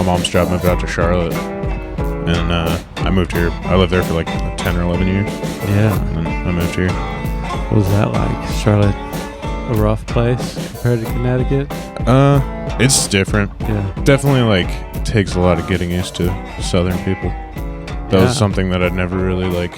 mom's job moved out to Charlotte, and I moved here. I lived there for like 10 or 11 years. Yeah. And then I moved here. What was that like? Charlotte, a rough place compared to Connecticut? It's different. Yeah. Definitely like takes a lot of getting used to Southern people. That was something that I'd never really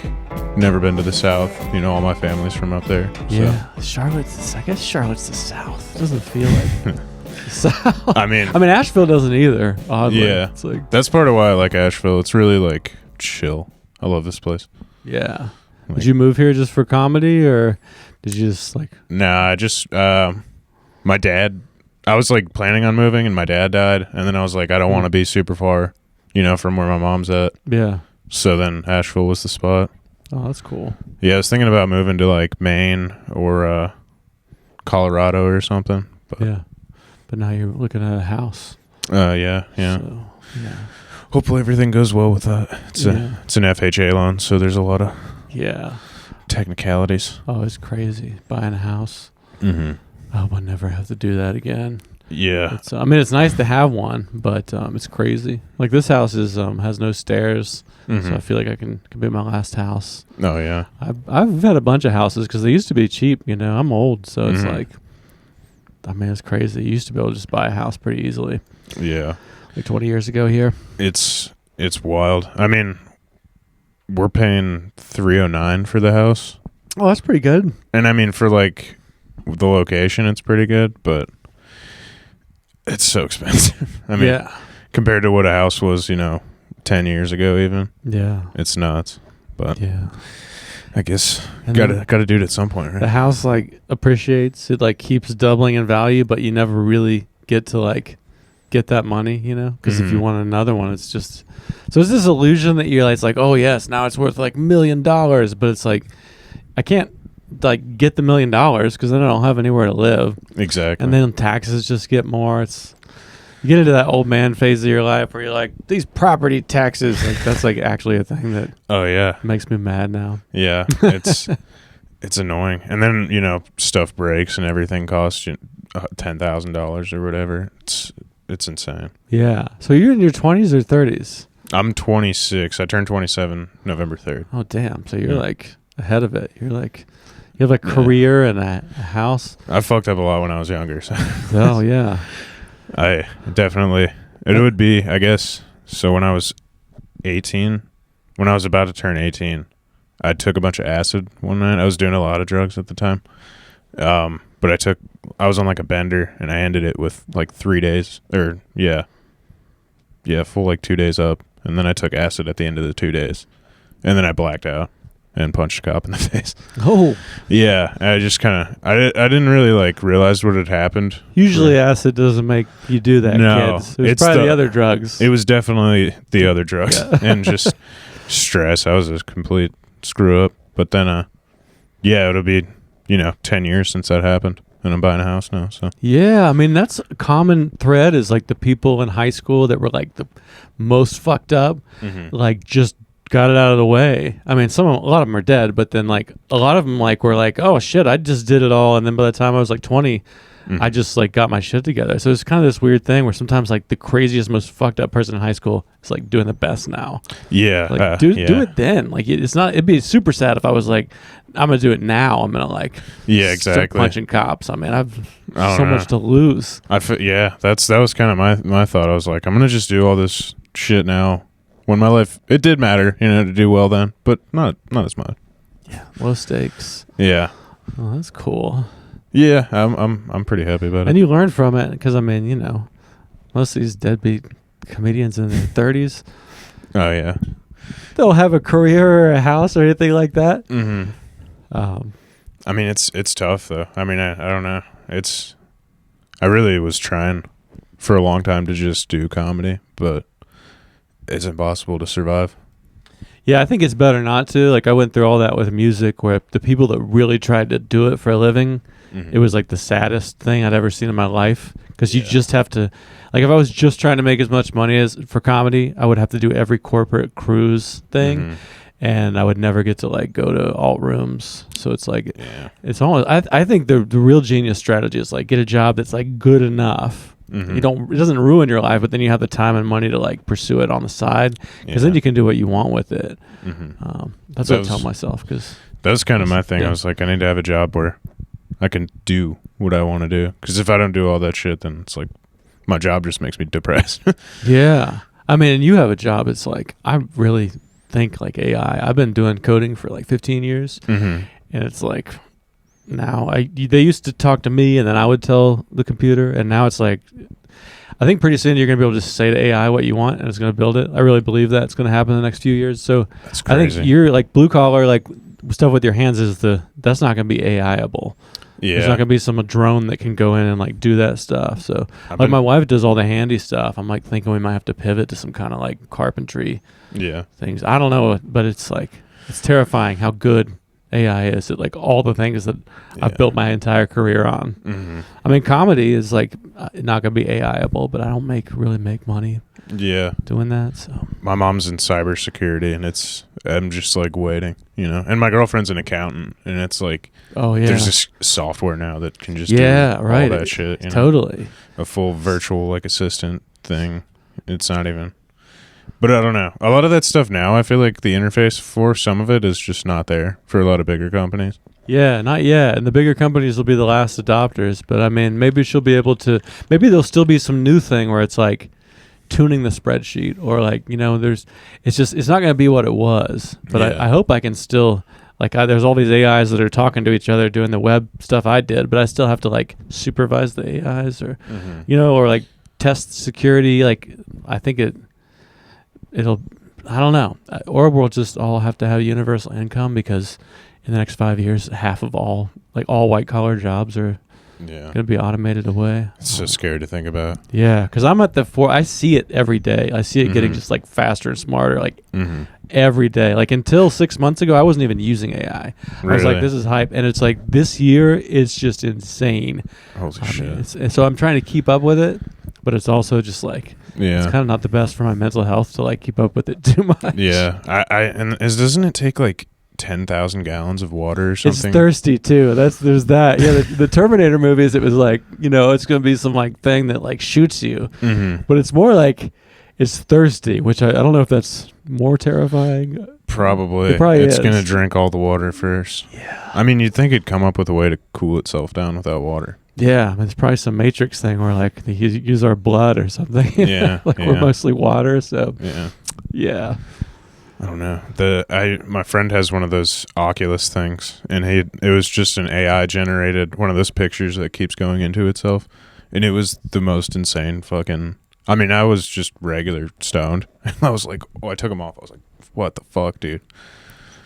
never been to the South. You know, all my family's from up there. Yeah. So. I guess Charlotte's the South. It doesn't feel like the South. I mean, Asheville doesn't either, oddly. Yeah. It's like, that's part of why I like Asheville. It's really like chill. I love this place. yeah. Did you move here just for comedy, or did you just like... Nah, I just, my dad, I was like planning on moving and my dad died. And then I was like, I don't want to be super far, you know, from where my mom's at. Yeah. So then Asheville was the spot. Oh, that's cool. Yeah, I was thinking about moving to like Maine or Colorado or something. But yeah. But now you're looking at a house. Yeah. So, yeah. Hopefully everything goes well with that. It's an FHA loan, so there's a lot of technicalities. Oh, it's crazy buying a house. Mm-hmm. I hope I never have to do that again. Yeah. It's nice to have one, but it's crazy. Like this house is has no stairs, so I feel like I can be my last house. Oh yeah. I've had a bunch of houses because they used to be cheap. You know, I'm old, so it's like, it's crazy. You used to be able to just buy a house pretty easily. Yeah. Like 20 years ago here. It's wild. I mean, we're paying $309 for the house. Oh, that's pretty good. And I mean, for like the location, it's pretty good, but it's so expensive. I mean, compared to what a house was, 10 years ago, even. Yeah, it's nuts. But yeah, I guess gotta do it at some point, right? The house like appreciates. It like keeps doubling in value, but you never really get to like get that money, because if you want another one, it's just so it's this illusion that you're like, it's like, oh yes, now it's worth like $1 million, but it's like I can't like get the $1 million because then I don't have anywhere to live. Exactly. And then taxes just get more. You get into that old man phase of your life where you're like, these property taxes, like that's like actually a thing that makes me mad now. Yeah, it's annoying. And then stuff breaks and everything costs you $10,000 or whatever. It's insane. Yeah. So you're in your 20s or 30s? I'm 26. I turned 27 November 3rd. Oh, damn. So you're like ahead of it. You're like, you have a career and a house. I fucked up a lot when I was younger. So. Oh, yeah. I definitely, it would be, I guess. So when I was 18, when I was about to turn 18, I took a bunch of acid one night. I was doing a lot of drugs at the time. But I was on like a bender and I ended it with like 3 days full like 2 days up. And then I took acid at the end of the 2 days and then I blacked out and punched a cop in the face. Oh, yeah. I just I didn't really like realize what had happened. Usually acid doesn't make you do that. No, kids. It was probably the other drugs. It was definitely the other drugs and just stress. I was a complete screw up, but then, it'll be, 10 years since that happened, and I'm buying a house now. So yeah, I mean that's a common thread is like the people in high school that were like the most fucked up, like just got it out of the way. I mean, a lot of them are dead, but then like a lot of them like were like, oh shit, I just did it all, and then by the time I was like 20, I just like got my shit together. So it's kind of this weird thing where sometimes like the craziest, most fucked up person in high school is like doing the best now. Yeah, like do it then. Like it's not. It'd be super sad if I was like, I'm gonna do it now. I'm gonna like start punching cops. I mean, I've so much to lose. That was kind of my thought. I was like, I'm gonna just do all this shit now. When my life, it did matter, to do well then, but not as much. Yeah, low stakes. Yeah. Oh, that's cool. Yeah, I'm pretty happy about it. And you learn from it because I mean, most of these deadbeat comedians in their 30s. Oh yeah. They'll have a career or a house or anything like that. Mm-hmm. I mean, it's tough though. I mean, I don't know. I really was trying for a long time to just do comedy, but it's impossible to survive. Yeah, I think it's better not to. Like I went through all that with music where the people that really tried to do it for a living, it was like the saddest thing I'd ever seen in my life because you just have to, like if I was just trying to make as much money as for comedy, I would have to do every corporate cruise thing. and I would never get to like go to alt rooms. So it's like, Yeah. it's almost. I think the real genius strategy is like get a job that's like good enough. Mhm. It doesn't ruin your life, but then you have the time and money to like pursue it on the side, because then you can do what you want with it. That's what I tell myself, because that's kind of my thing. Yeah. I was like, I need to have a job where I can do what I want to do, because if I don't do all that shit, then it's like my job just makes me depressed. yeah. I mean, and you have a job. It's like, I really think like AI. I've been doing coding for like 15 years, and it's like, now they used to talk to me and then I would tell the computer, and now it's like, I think pretty soon you're going to be able to just say to AI what you want and it's going to build it. I really believe that it's going to happen in the next few years. So That's I crazy. think you're like blue collar, like stuff with your hands that's not going to be AI-able. Yeah. There's not going to be some drone that can go in and like do that stuff. So I've like been- my wife does all the handy stuff. I'm like thinking we might have to pivot to some kind of like carpentry Yeah. things. I don't know, but it's like, it's terrifying how good AI is at like all the things that I've built my entire career on. I mean, comedy is like not going to be AI-able, but I don't really make money Yeah. doing that. So My mom's in cybersecurity, and I'm just like waiting, and my girlfriend's an accountant, and it's like, oh yeah, there's this software now that can just yeah, do right, all that shit. Totally. A full virtual like assistant thing. It's not even. But I don't know. A lot of that stuff now, I feel like the interface for some of it is just not there for a lot of bigger companies. Yeah, not yet. And the bigger companies will be the last adopters. But I mean, maybe she'll be able to. Maybe there'll still be some new thing where it's like tuning the spreadsheet, or like it's not going to be what it was. But Yeah. I hope I can still there's all these AIs that are talking to each other doing the web stuff I did, but I still have to like supervise the AIs or or like test security. Like I think it'll. I don't know. Or we'll just all have to have universal income, because in the next 5 years, half of all white collar jobs are going to be automated away. It's so scary to think about. Yeah, because I'm at I see it every day. I see it getting just like faster and smarter, like every day. Like until 6 months ago, I wasn't even using AI. I was like, this is hype. And it's like this year, it's just insane. Holy shit. And so I'm trying to keep up with it, but it's also just like, Yeah. it's kind of not the best for my mental health to like keep up with it too much. Yeah. Doesn't it take like 10,000 gallons of water or something? It's thirsty too. There's that. Yeah, the Terminator movies, it was like, it's going to be some like thing that like shoots you, but it's more like it's thirsty, which I don't know if that's more terrifying. Probably. It probably it's is. going to drink all the water first. Yeah. I mean, you'd think it'd come up with a way to cool itself down without water. Yeah, I mean, it's probably some Matrix thing where like they use our blood or something. Yeah. We're mostly water, so Yeah. I don't know. My friend has one of those Oculus things, and it was just an AI generated one of those pictures that keeps going into itself, and it was the most insane fucking. I mean, I was just regular stoned, and I was like, I took them off. I was like, what the fuck, dude?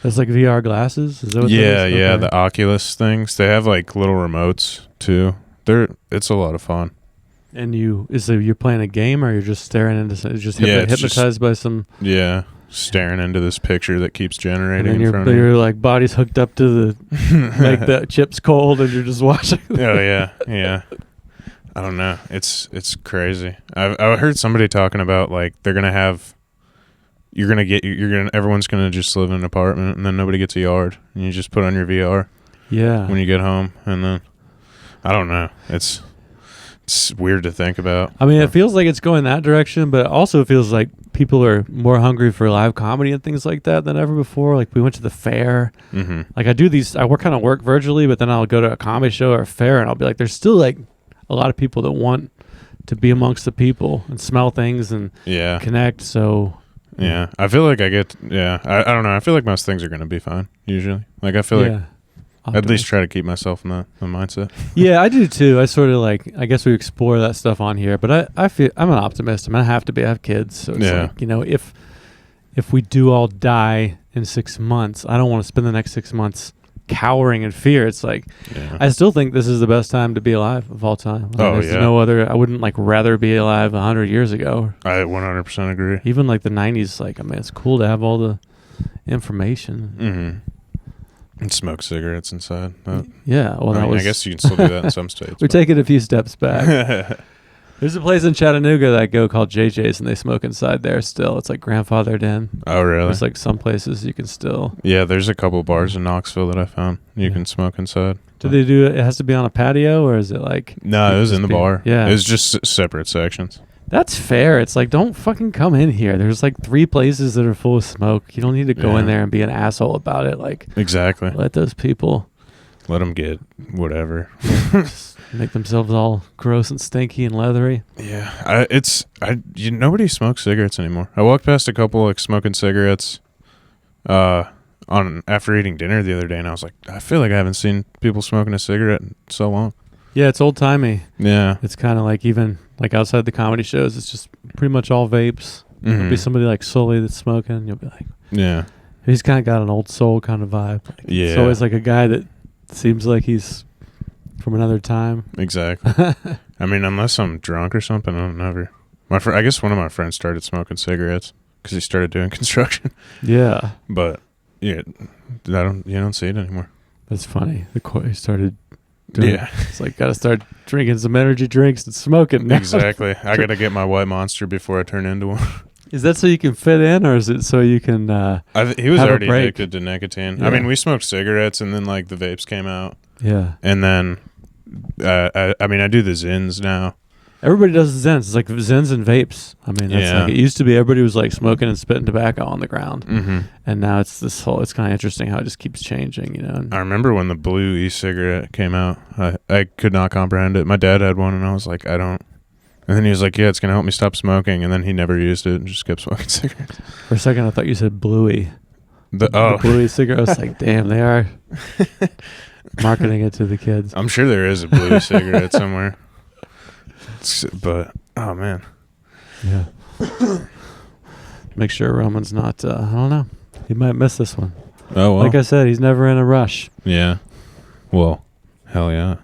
That's like VR glasses. Is that what Yeah, that is? yeah. Okay. The Oculus things. They have like little remotes too. It's a lot of fun. And you're playing a game, or you're just staring into just Yeah, it's hypnotized by some. Yeah. Staring into this picture that keeps And generating then in front of you. your like body's hooked up to the like the chip's cold, and you're just watching. Oh yeah. I don't know. It's crazy. I heard somebody talking about like they're gonna have. Everyone's gonna just live in an apartment, and then nobody gets a yard, and you just put on your VR Yeah. when you get home, and then I don't know. It's weird to think about. I mean, it feels like it's going that direction, but it also feels like people are more hungry for live comedy and things like that than ever before. Like we went to the fair. Like I work virtually, but then I'll go to a comedy show or a fair, and I'll be like, there's still like a lot of people that want to be amongst the people and smell things and connect. So yeah, I feel like I don't know. I feel like most things are going to be fine usually. Like I feel like at least try to keep myself in the mindset. Yeah, I do too. I sort of like, I guess we explore that stuff on here, but I feel I'm an optimist. I have kids. So it's like, if we do all die in 6 months, I don't want to spend the next 6 months cowering in fear. It's like, I still think this is the best time to be alive of all time. Like, there's no other, I wouldn't like rather be alive 100 years ago. I 100% agree. Even like the 90s, like, I mean, it's cool to have all the information. And smoke cigarettes inside. Yeah, well, I guess you can still do that in some states. We're taking a few steps back. There's a place in Chattanooga that I go called JJ's, and they smoke inside there still. It's like grandfathered in. Oh, really? There's like some places you can still. Yeah, there's a couple bars in Knoxville that I found. You can smoke inside. Do they do it? It has to be on a patio, or is it like? No, it was in the bar. Yeah. It was just separate sections. That's fair. It's like, don't fucking come in here. There's like 3 places that are full of smoke. You don't need to go in there and be an asshole about it. Like, exactly. let those people. Let them get whatever. Just make themselves all gross and stinky and leathery. Yeah, nobody smokes cigarettes anymore. I walked past a couple like smoking cigarettes, after eating dinner the other day, and I was like, I feel like I haven't seen people smoking a cigarette in so long. Yeah, it's old timey. Yeah, It's kind of like even like outside the comedy shows, it's just pretty much all vapes. There'll be somebody like Sully that's smoking, and you'll be like, yeah, he's kind of got an old soul kind of vibe. Like, yeah. It's always like a guy that seems like he's from another time. Exactly. I mean, unless I'm drunk or something, I don't never. I guess one of my friends started smoking cigarettes because he started doing construction. Yeah, But yeah, you don't see it anymore. that's funny. He started doing. Yeah, It's like gotta start drinking some energy drinks and smoking. now. exactly. I got to get my white monster before I turn into one. Is that so you can fit in, or is it so you can? He was have a already break? addicted to nicotine. Yeah. I mean, we smoked cigarettes, and then like the vapes came out, Yeah. and then I do the Zins now. Everybody does Zens. It's like Zens and vapes. I mean, that's Yeah. like it used to be. Everybody was like smoking and spitting tobacco on the ground, Mm-hmm. and now it's this whole. It's kind of interesting how it just keeps changing, you know. I remember when the blue e-cigarette came out. I could not comprehend it. My dad had one, and I was like, I don't. And then he was like, yeah, it's going to help me stop smoking. And then he never used it and just kept smoking cigarettes. For a second, I thought you said Bluey. The Bluey cigarette. I was like, damn, they are marketing it to the kids. I'm sure there is a blue cigarette somewhere. But, oh, man. Yeah. Make sure Roman's not, I don't know. He might miss this one. Oh, well. Like I said, he's never in a rush. Yeah. Well, hell yeah.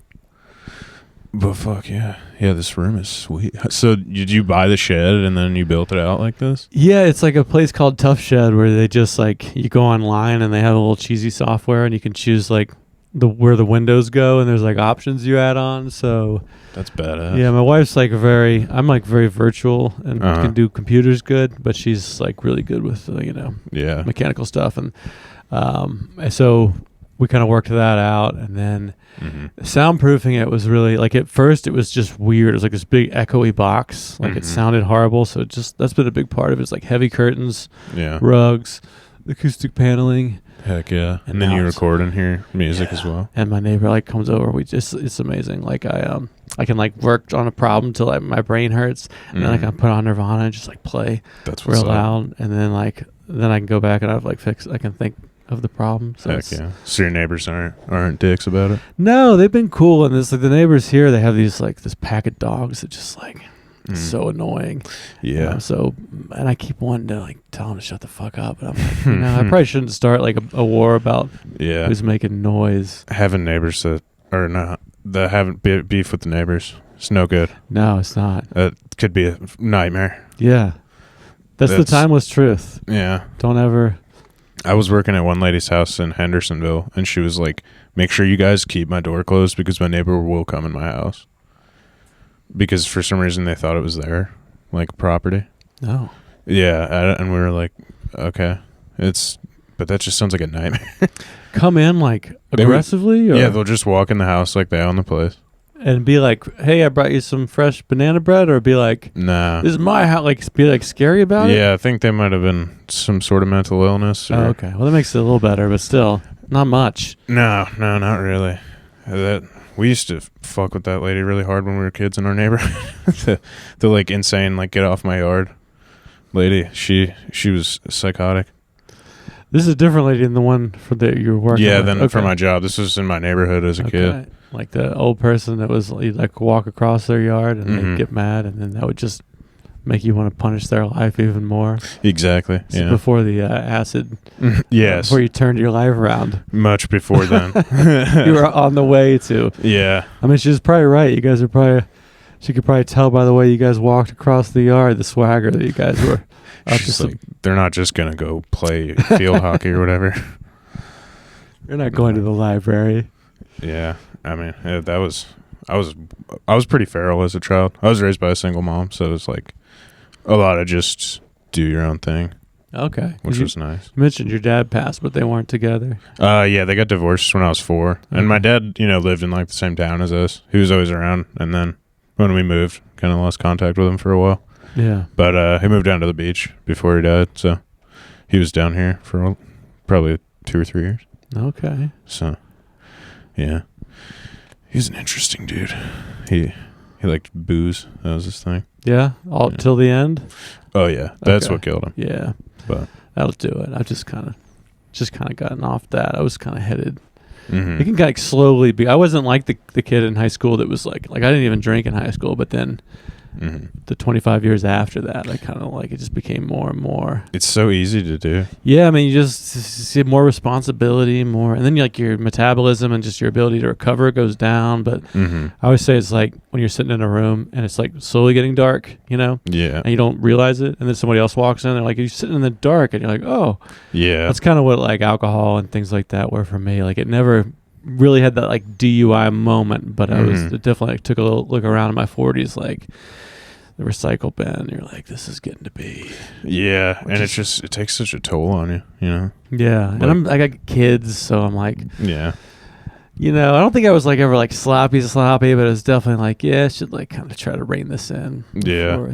But fuck yeah. Yeah, this room is sweet. So did you buy the shed and then you built it out like this? Yeah, it's like a place called Tough Shed where they just like, you go online and they have a little cheesy software and you can choose like where the windows go and there's like options you add on. So That's badass. yeah, my wife's like I'm like very virtual and can do computers good, but she's like really good with, Yeah. mechanical stuff. And so we kind of worked that out, and then soundproofing it was really like at first it was just weird. It was like this big echoey box, like it sounded horrible. So that's been a big part of it. It's like heavy curtains, Yeah. rugs, acoustic paneling. Heck yeah. And And then now you it's- record and hear music as well. And my neighbor like comes over. It's amazing. Like I can like work on a problem till like my brain hurts, and then I can put on Nirvana and just like play That's what's real up. loud, and then I can go back and I've like I can think of the problem. So Heck it's, yeah. So your neighbors aren't dicks about it? no, they've been cool. And it's like the neighbors here, they have these like this pack of dogs that just like it's so annoying. Yeah. And I keep wanting to like tell them to shut the fuck up, but I'm like, I probably shouldn't start like a war about Yeah. who's making noise. Having neighbors that haven't beef with the neighbors. It's no good. No, it's not. It could be a nightmare. Yeah, that's the That's- timeless truth. Yeah. Don't ever. I was working at one lady's house in Hendersonville, and she was like, make sure you guys keep my door closed because my neighbor will come in my house. Because for some reason they thought it was their, like, property. No. Yeah, and we were like, okay. But that just sounds like a nightmare. Come in like They would- aggressively, or, Yeah, they'll just walk in the house like they own the place. and be like, "Hey, I brought you some fresh banana bread," or be like, Nah. "This is my house." Like, be like scary about it. Yeah, I think they might have been some sort of mental illness. Or, Oh, okay. Well, that makes it a little better, but still, not much. No, not really. We used to fuck with that lady really hard when we were kids in our neighborhood. the like insane, like get off my yard lady. She was psychotic. This is a different lady than the one that you were working Yeah, with. then Okay. for my job. This was in my neighborhood as a kid. Okay. Like the old person that was you'd like walk across their yard and they'd get mad, and then that would just make you want to punish their life even more. Exactly. So Yeah. before the acid. Yes. Before you turned your life around. Much before then. You were on the way to. Yeah. I mean, she's probably right. You guys are probably. She could probably tell by the way you guys walked across the yard, the swagger that you guys were up to. She's like, they're not just gonna go play field hockey or whatever. You're not going to the library. Yeah. I mean, that was I was pretty feral as a child. I was raised by a single mom, so it was like a lot of just do your own thing. Okay. Which was nice. You mentioned your dad passed, but they weren't together. Yeah, they got divorced when I was 4. And my dad, lived in like the same town as us. He was always around. And then when we moved, kind of lost contact with him for a while. Yeah. But he moved down to the beach before he died. So he was down here for probably 2 or 3 years. Okay. So, yeah. He's an interesting dude. He liked booze. That was his thing. Yeah? All till the end? Oh, yeah. That's what killed him. Yeah. But that'll do it. I've just kind of gotten off that. I was kind of headed. Mm-hmm. It can kind of slowly be. I wasn't like the kid in high school that was like I didn't even drink in high school, but then the 25 years after that, I kind of like it just became more and more. It's so easy to do. Yeah, I mean, you just see more responsibility, more, and then like your metabolism and just your ability to recover goes down. But I always say it's like when you're sitting in a room and it's like slowly getting dark, Yeah. and you don't realize it, and then somebody else walks in, they're like, you're sitting in the dark, and you're like, oh, yeah. That's kind of what like alcohol and things like that were for me. Like it never really had that like DUI moment, but it definitely took a little look around in my 40s, like the recycle bin. You're like, this is getting to be. Yeah, and it takes such a toll on you, Yeah, like, and I got kids, so I'm like, yeah, I don't think I was like ever like sloppy, but it was definitely like, I should like kind of try to rein this in. Yeah,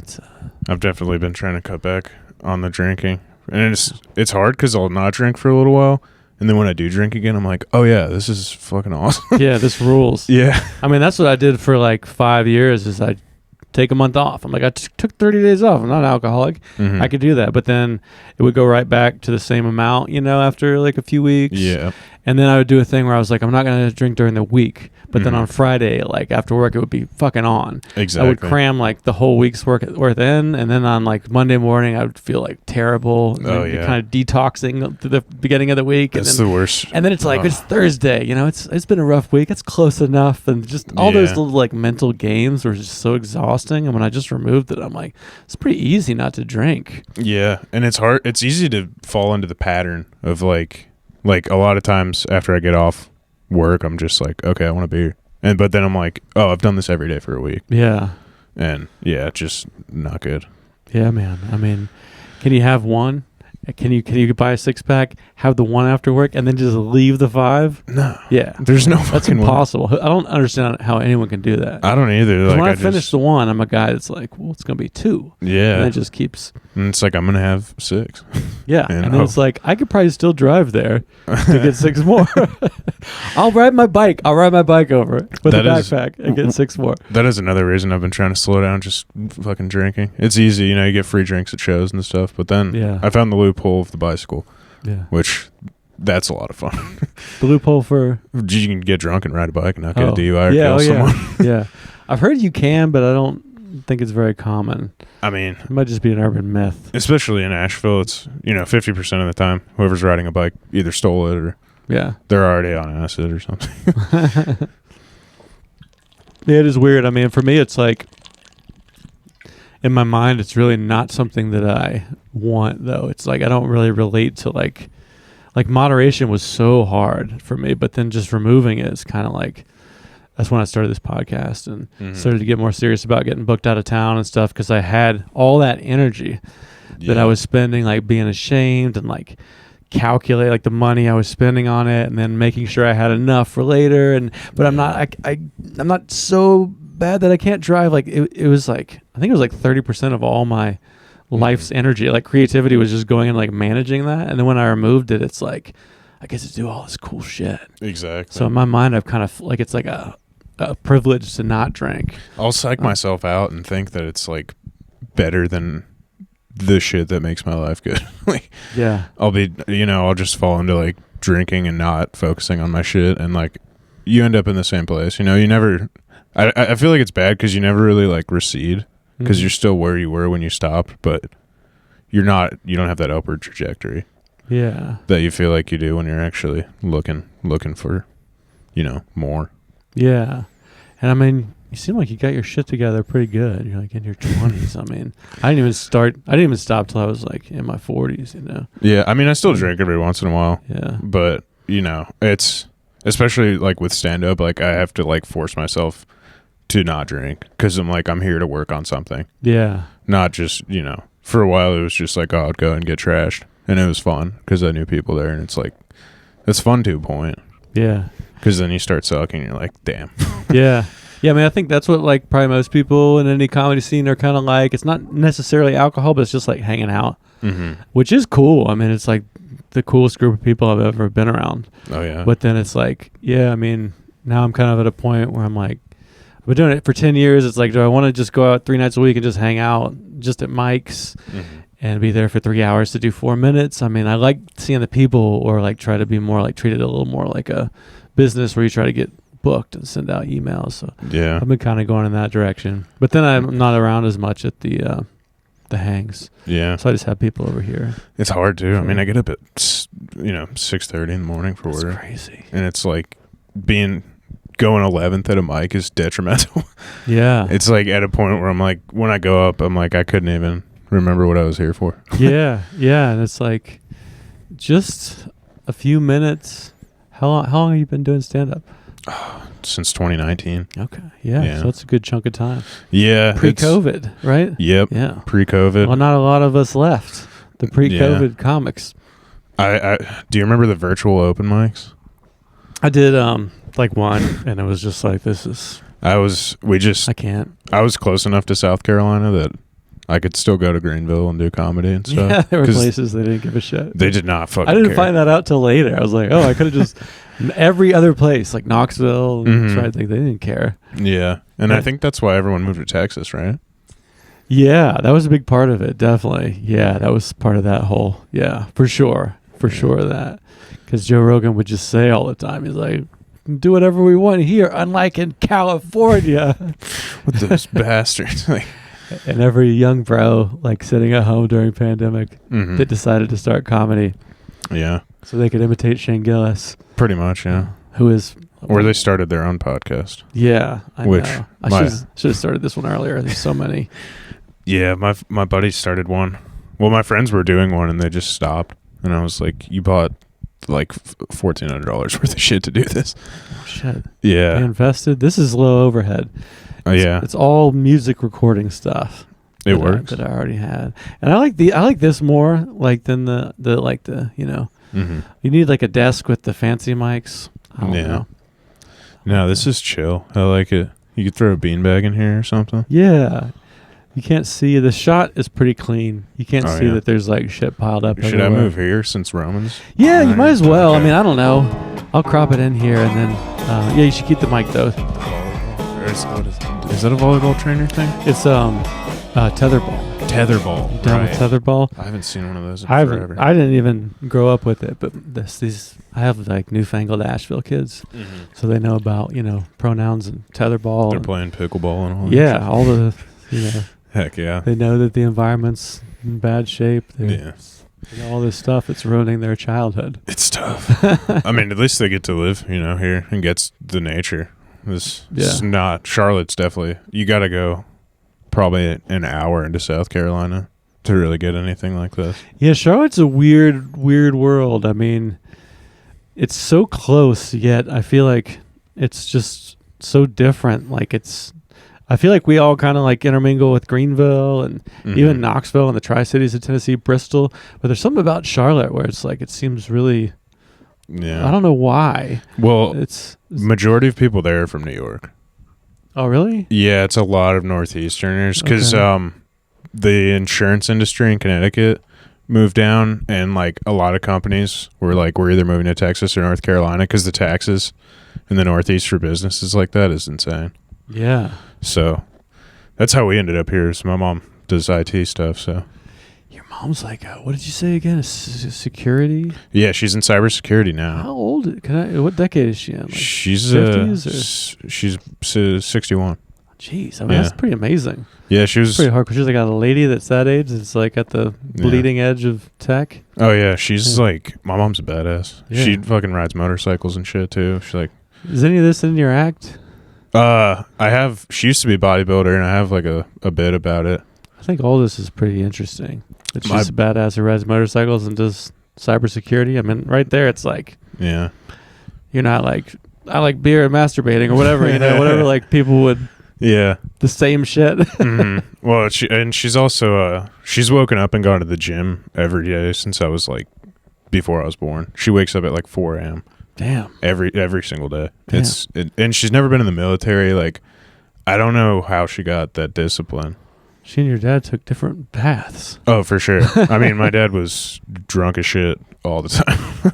I've definitely been trying to cut back on the drinking, and it's hard because I'll not drink for a little while. And then when I do drink again, I'm like, oh, yeah, this is fucking awesome. Yeah, this rules. Yeah. I mean, that's what I did for like 5 years is I take a month off. I'm like, I took 30 days off. I'm not an alcoholic. I could do that. But then it would go right back to the same amount, after like a few weeks. Yeah. And then I would do a thing where I was like, I'm not going to drink during the week. But then on Friday, like after work, it would be fucking on. Exactly. I would cram like the whole week's worth in. And then on like Monday morning, I would feel like terrible. Oh, yeah. Kind of detoxing to the beginning of the week. That's the worst. And then it's like, it's Thursday. It's been a rough week. It's close enough. And just all those little like mental games were just so exhausting. And when I just removed it, I'm like, it's pretty easy not to drink. Yeah. And it's hard. It's easy to fall into the pattern of like a lot of times after I get off work, I'm just like, okay, I want a beer. But then I'm like, oh, I've done this every day for a week. Yeah. And yeah, just not good. Yeah, man. I mean, can you have one? Can you buy a 6-pack, have the one after work, and then just leave the 5? No. Yeah. There's no That's impossible. I don't understand how anyone can do that. I don't either. Like, when I finish the one, I'm a guy that's like, well, it's going to be 2. Yeah. And it just keeps. And it's like, I'm going to have 6. Yeah. And then it's like, I could probably still drive there to get 6 more. I'll ride my bike over it with a backpack and get 6 more. That is another reason I've been trying to slow down just fucking drinking. It's easy, you get free drinks at shows and stuff. But then I found the loophole of the bicycle. Yeah. Which, that's a lot of fun. The loophole for? You can get drunk and ride a bike and not get a DUI or kill someone. Yeah. I've heard you can, but I don't think it's very common. I mean, it might just be an urban myth. Especially in Asheville, it's 50% of the time whoever's riding a bike either stole it or they're already on acid or something. Yeah, it is weird. I mean, for me, it's like in my mind, it's really not something that I want, though. It's like I don't really relate to like moderation was so hard for me, but then just removing it is kind of like. That's when I started this podcast and started to get more serious about getting booked out of town and stuff because I had all that energy that I was spending, like being ashamed and like calculate like the money I was spending on it and then making sure I had enough for later. But I'm not so bad that I can't drive. Like it was like, I think it was like 30% of all my life's energy, like creativity was just going and like managing that. And then when I removed it, it's like, I get to do all this cool shit. Exactly. So in my mind, I've kind of like, it's like a privilege to not drink. I'll psych myself out and think that it's like better than the shit that makes my life good. Like, I'll be, I'll just fall into like drinking and not focusing on my shit. And like, you end up in the same place, you never, I feel like it's bad because you never really like recede because you're still where you were when you stopped, but you don't have that upward trajectory. Yeah. That you feel like you do when you're actually looking for, more. Yeah. And I mean, you seem like you got your shit together pretty good. You're like in your 20s. I mean, I didn't even stop till I was like in my 40s, Yeah. I mean, I still drink every once in a while. Yeah. But, it's especially like with stand up, like I have to like force myself to not drink because I'm like, I'm here to work on something. Yeah. Not just, for a while it was just like, oh, I'd go and get trashed. And it was fun because I knew people there, and it's like, it's fun to a point. Yeah. Because then you start sucking and you're like, damn. Yeah. Yeah, I mean, I think that's what like probably most people in any comedy scene are kind of like. It's not necessarily alcohol, but it's just like hanging out, which is cool. I mean, it's like the coolest group of people I've ever been around. Oh, yeah. But then it's like, yeah, I mean, now I'm kind of at a point where I'm like, I've been doing it for 10 years. It's like, do I want to just go out 3 nights a week and just hang out just at Mike's and be there for 3 hours to do 4 minutes? I mean, I like seeing the people, or like try to be more like treated a little more like a business where you try to get booked and send out emails. So yeah, I've been kind of going in that direction. But then I'm not around as much at the hangs. Yeah. So I just have people over here. It's hard too. I mean, I get up at 6:30 in the morning for work. That's crazy. And it's like going 11th at a mic is detrimental. Yeah. It's like at a point where I'm like, when I go up, I'm like, I couldn't even remember what I was here for. Yeah. Yeah. And it's like just a few minutes. How long have you been doing stand-up? Since 2019. Okay. Yeah. So it's a good chunk of time. Yeah. Pre-COVID, right? Yep. Yeah. Pre-COVID. Well, not a lot of us left. The pre-COVID comics. I do you remember the virtual open mics? I did like one, and it was just like, I can't. I was close enough to South Carolina that I could still go to Greenville and do comedy and stuff. Yeah, there were places they didn't give a shit. They did not fucking I didn't care. find that out till later. I was like, oh, I could have just every other place, like Knoxville, tried to think they didn't care. Yeah. And I think that's why everyone moved to Texas, right? Yeah, that was a big part of it, definitely. Yeah, that was part of that whole, for sure that. Because Joe Rogan would just say all the time, he's like, do whatever we want here, unlike in California. With those bastards. Like, and every young bro, like sitting at home during pandemic, that decided to start comedy. Yeah. So they could imitate Shane Gillis. Pretty much, yeah. Who is... Or they started their own podcast. Yeah, I know. I should have started this one earlier. There's so many. Yeah, my buddy started one. Well, my friends were doing one, and they just stopped. And I was like, you bought like $1,400 worth of shit to do this. Oh, shit. Yeah. They invested. This is low overhead. Yeah. It's all music recording stuff. It works. That I already had. And I like this more like than the you need like a desk with the fancy mics. I don't know. No, this is chill. I like it. You could throw a beanbag in here or something. Yeah. You can't see. The shot is pretty clean. You can't see that there's like shit piled up Should everywhere. I move here since Roman's? Yeah, you might as well. Okay. I mean, I don't know. I'll crop it in here and then, you should keep the mic though. Is that a volleyball trainer thing? It's tetherball. Tetherball. Down with tetherball. I haven't seen one of those in forever. I didn't even grow up with it, but I have like newfangled Asheville kids, so they know about pronouns and tetherball. They're playing pickleball and all. Yeah, all the Heck yeah. They know that the environment's in bad shape. All this stuff, it's ruining their childhood. It's tough. I mean, at least they get to live, here and gets the nature. This is not Charlotte's definitely. You got to go probably an hour into South Carolina to really get anything like this. Yeah, Charlotte's a weird world. I mean, it's so close, yet I feel like it's just so different. Like I feel like we all kind of like intermingle with Greenville and even Knoxville and the Tri-Cities of Tennessee, Bristol. But there's something about Charlotte where it's like it seems really. Yeah. I don't know why. Well, it's majority of people there are from New York. Oh, really? Yeah, it's a lot of Northeasterners because the insurance industry in Connecticut moved down, and like a lot of companies were like, we're either moving to Texas or North Carolina because the taxes in the Northeast for businesses like that is insane. Yeah. So that's how we ended up here. So my mom does IT stuff, so. Your mom's like, what did you say again? Security? Yeah, she's in cybersecurity now. How old? What decade is she in? Like she's 50s she's 61. Jeez, I mean that's pretty amazing. Yeah, she was pretty hardcore. She's like a lady that's that age. That's like at the bleeding edge of tech. Oh yeah, she's like my mom's a badass. Yeah. She fucking rides motorcycles and shit too. She's like, is any of this in your act? She used to be a bodybuilder, and I have like a bit about it. I think all this is pretty interesting. That she's a badass who rides motorcycles and does cybersecurity. I mean, right there, it's like, you're not like, I like beer and masturbating or whatever, whatever like people would Yeah. The same shit. Well, she's also she's woken up and gone to the gym every day since I was like before I was born. She wakes up at like 4 a.m. Damn. Every single day. Damn. And she's never been in the military. Like, I don't know how she got that discipline. She and your dad took different paths. Oh, for sure. I mean, my dad was drunk as shit all the time.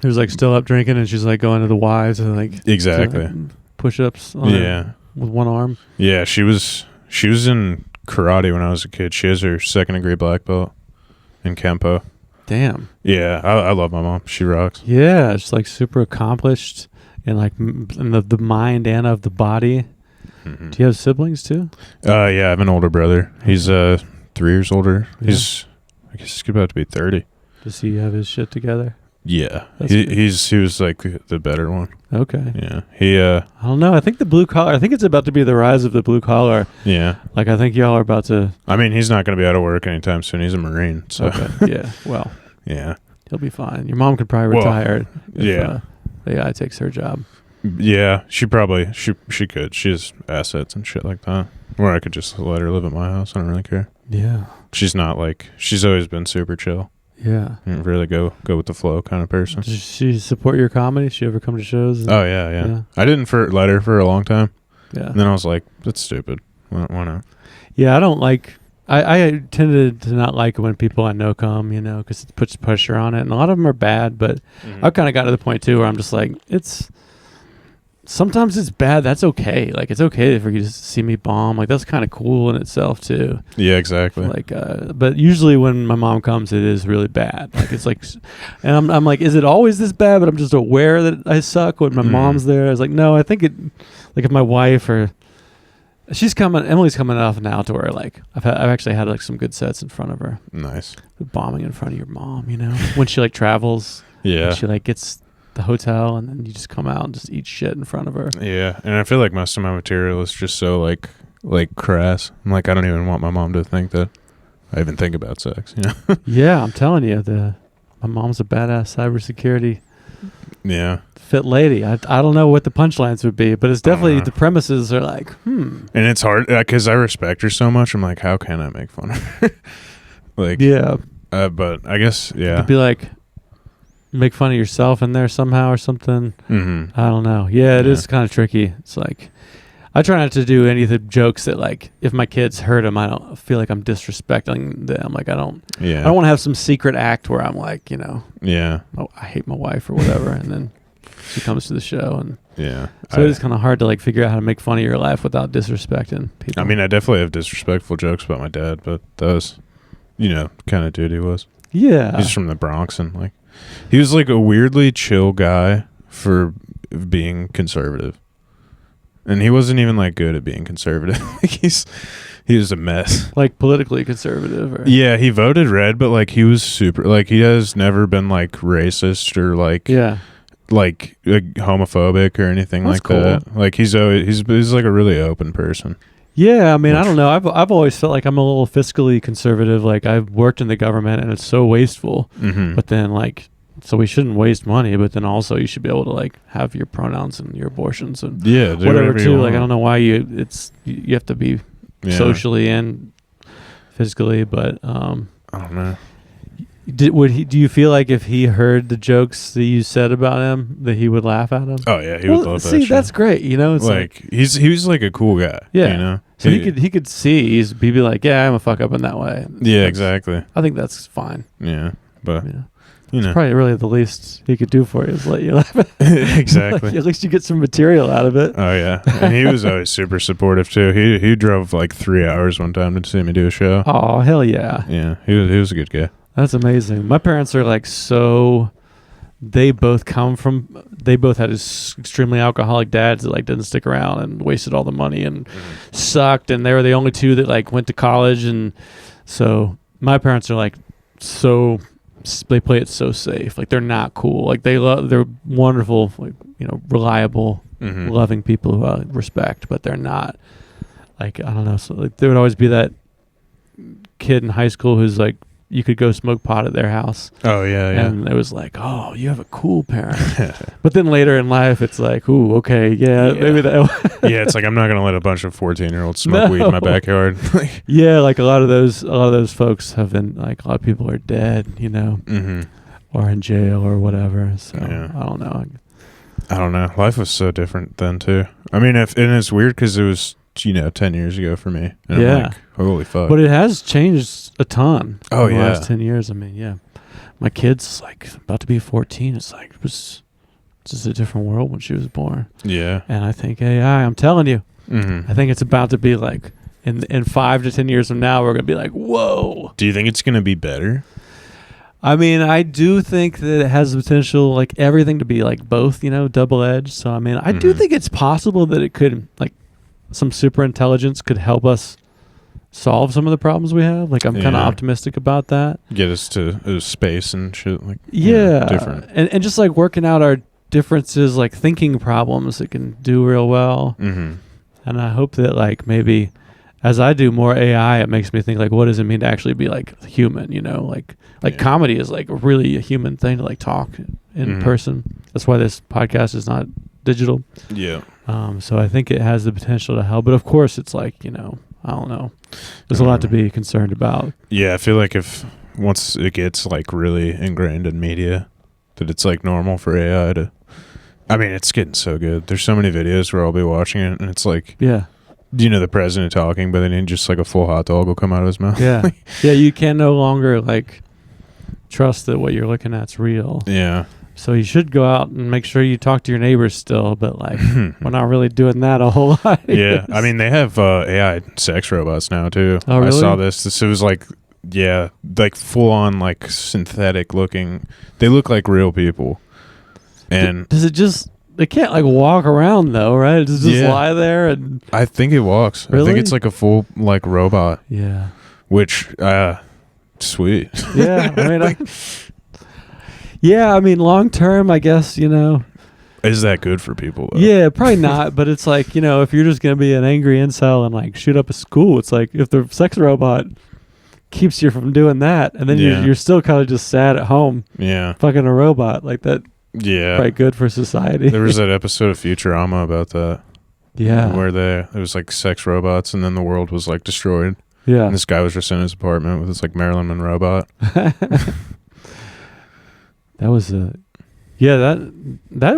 He was like still up drinking, and she's like going to the Y's and like exactly push-ups. With one arm. Yeah, she was in karate when I was a kid. She has her 2nd degree black belt in Kempo. Damn. Yeah, I love my mom. She rocks. Yeah, she's like super accomplished and like in the mind and of the body. Do you have siblings too? Yeah, I have an older brother. He's 3 years older. Yeah. I guess he's about to be 30. Does he have his shit together? Yeah, he was like the better one. Okay. Yeah, I don't know. I think the blue collar. I think it's about to be the rise of the blue collar. Yeah. Like I think y'all are about to. I mean, he's not going to be out of work anytime soon. He's a Marine. So. Okay. Yeah. Well. Yeah. He'll be fine. Your mom could probably retire. If, the guy takes her job. Yeah, she probably she could. She has assets and shit like that. Or I could just let her live at my house. I don't really care. Yeah. She's not like she's always been super chill. Yeah. Really go with the flow kind of person. Does she support your comedy? She ever come to shows? Oh yeah. I didn't let her for a long time. Yeah. And then I was like, that's stupid. Why not? Yeah, I don't like. I tended to not like it when people I know come, because it puts pressure on it, and a lot of them are bad. But I've kind of got to the point too where I'm just like, sometimes it's bad. That's okay. Like it's okay for you to see me bomb. Like that's kind of cool in itself too. Yeah, exactly. Like, but usually when my mom comes, it is really bad. Like it's like, and I'm like, is it always this bad? But I'm just aware that I suck when my mom's there. I was like, no, I think it. Like if my wife or Emily's coming off now to where like I've actually had like some good sets in front of her. Nice. Bombing in front of your mom, when she like travels. Yeah. She like gets the hotel and then you just come out and just eat shit in front of her. Yeah, and I feel like most of my material is just so like crass. I'm like, I don't even want my mom to think that I even think about sex. Yeah, I'm telling you, my mom's a badass cybersecurity. Yeah. Fit lady. I don't know what the punchlines would be, but it's definitely the premises are like, And it's hard because I respect her so much. I'm like, how can I make fun of her? Like, yeah. But I guess, yeah. It'd be like, make fun of yourself in there somehow or something. I don't know. Yeah, it is kind of tricky. It's like, I try not to do any of the jokes that like, if my kids heard them, I don't feel like I'm disrespecting them. Like I don't want to have some secret act where I'm like, yeah, I hate my wife or whatever. And then she comes to the show and so it is kind of hard to like figure out how to make fun of your life without disrespecting people. I mean, I definitely have disrespectful jokes about my dad, but that was, kind of dude he was. Yeah. He's from the Bronx and like, he was like a weirdly chill guy for being conservative. And he wasn't even like good at being conservative. Like he was a mess. Like politically conservative or? Yeah, he voted red, but like he was super like he has never been like racist or like homophobic or anything. That's like cool. That. Like he's like a really open person. Yeah, I mean, I don't know. I've always felt like I'm a little fiscally conservative. Like I've worked in the government and it's so wasteful. But then like, so we shouldn't waste money. But then also you should be able to like have your pronouns and your abortions and whatever too. Like I don't know why you have to be socially and physically, but I don't know. Do you feel like if he heard the jokes that you said about him that he would laugh at them? Oh yeah, he would love that. See, that's great. It's like he was like a cool guy. Yeah. So he could see he'd be like, yeah, I'm a fuck up in that way. Yeah, exactly. I think that's fine. Yeah, but it's probably really the least he could do for you is let you laugh. Exactly. Like, at least you get some material out of it. Oh yeah, and he was always super supportive too. He drove like 3 hours one time to see me do a show. Oh hell yeah. Yeah, he was a good guy. That's amazing. My parents are like they both had extremely alcoholic dads that like didn't stick around and wasted all the money and sucked, and they were the only two that like went to college, and so my parents are like they play it so safe. Like they're not cool. Like they're wonderful, like reliable, loving people who I respect, but they're not like, I don't know. So like there would always be that kid in high school who's like you could go smoke pot at their house. Oh yeah, yeah. And it was like, oh, you have a cool parent. But then later in life, it's like, ooh, okay, maybe that. Yeah, it's like I'm not gonna let a bunch of 14-year-olds smoke weed in my backyard. Yeah, like a lot of those folks have been like, a lot of people are dead, you know, or in jail or whatever. So I don't know. Life was so different then too. I mean, and it's weird because it was 10 years ago for me. And I'm like, holy fuck. But it has changed a ton. Oh in the last 10 years. I mean, yeah. My kid's like about to be 14. It's like, it was just a different world when she was born. Yeah. And I think AI, I'm telling you, I think it's about to be like, in 5 to 10 years from now, we're going to be like, whoa. Do you think it's going to be better? I mean, I do think that it has the potential, like everything to be like both, double-edged. So, I mean, I do think it's possible that it could, like, some super intelligence could help us solve some of the problems we have. Like, I'm kind of optimistic about that. Get us to space and shit. Like, different. And just like working out our differences, like thinking problems, it can do real well. And I hope that like maybe as I do more AI, it makes me think like, what does it mean to actually be like human? Like comedy is like really a human thing to like talk in person. That's why this podcast is not digital. Yeah. So I think it has the potential to help, but of course it's like, I don't know. There's a lot to be concerned about. Yeah, I feel like once it gets like really ingrained in media, that it's like normal for AI to. I mean, it's getting so good. There's so many videos where I'll be watching it, and it's like, the president talking, but then just like a full hot dog will come out of his mouth. Yeah, yeah. You can no longer like trust that what you're looking at's real. Yeah. So you should go out and make sure you talk to your neighbors still, but like we're not really doing that a whole lot. Yeah, I mean they have AI sex robots now too. Oh, really? I saw this. It was like, like full on like synthetic looking. They look like real people. And does it just? They can't like walk around though, right? Does it just lie there? And I think it walks. Really? I think it's like a full like robot. Yeah. Which sweet. Yeah, I mean, long term, I guess, Is that good for people, though? Yeah, probably not. But it's like, if you're just going to be an angry incel and like shoot up a school, it's like if the sex robot keeps you from doing that, and then you're still kind of just sad at home. Yeah. Fucking a robot like that. Yeah. Probably good for society. There was that episode of Futurama about that. Yeah. Where it was like sex robots and then the world was like destroyed. Yeah. And this guy was just in his apartment with this like Marilyn Monroe bot. That was that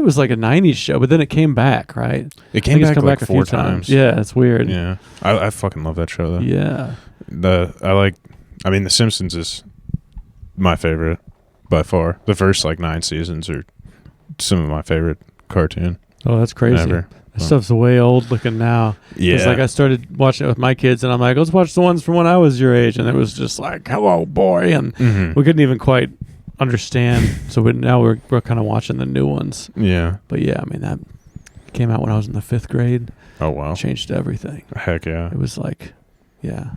was like a 90s show, but then it came back, right? It came back like 4 times. Yeah, it's weird. Yeah. I fucking love that show though. Yeah. The Simpsons is my favorite by far. The first like 9 seasons are some of my favorite cartoon. Oh, that's crazy. Ever. That stuff's way old looking now. Yeah. It's like I started watching it with my kids and I'm like, let's watch the ones from when I was your age. And it was just like, hello, boy. And we couldn't even quite understand. So now we're kind of watching the new ones. Yeah. But yeah, I mean, that came out when I was in the 5th grade. Oh, wow. Changed everything. Heck yeah. It was like,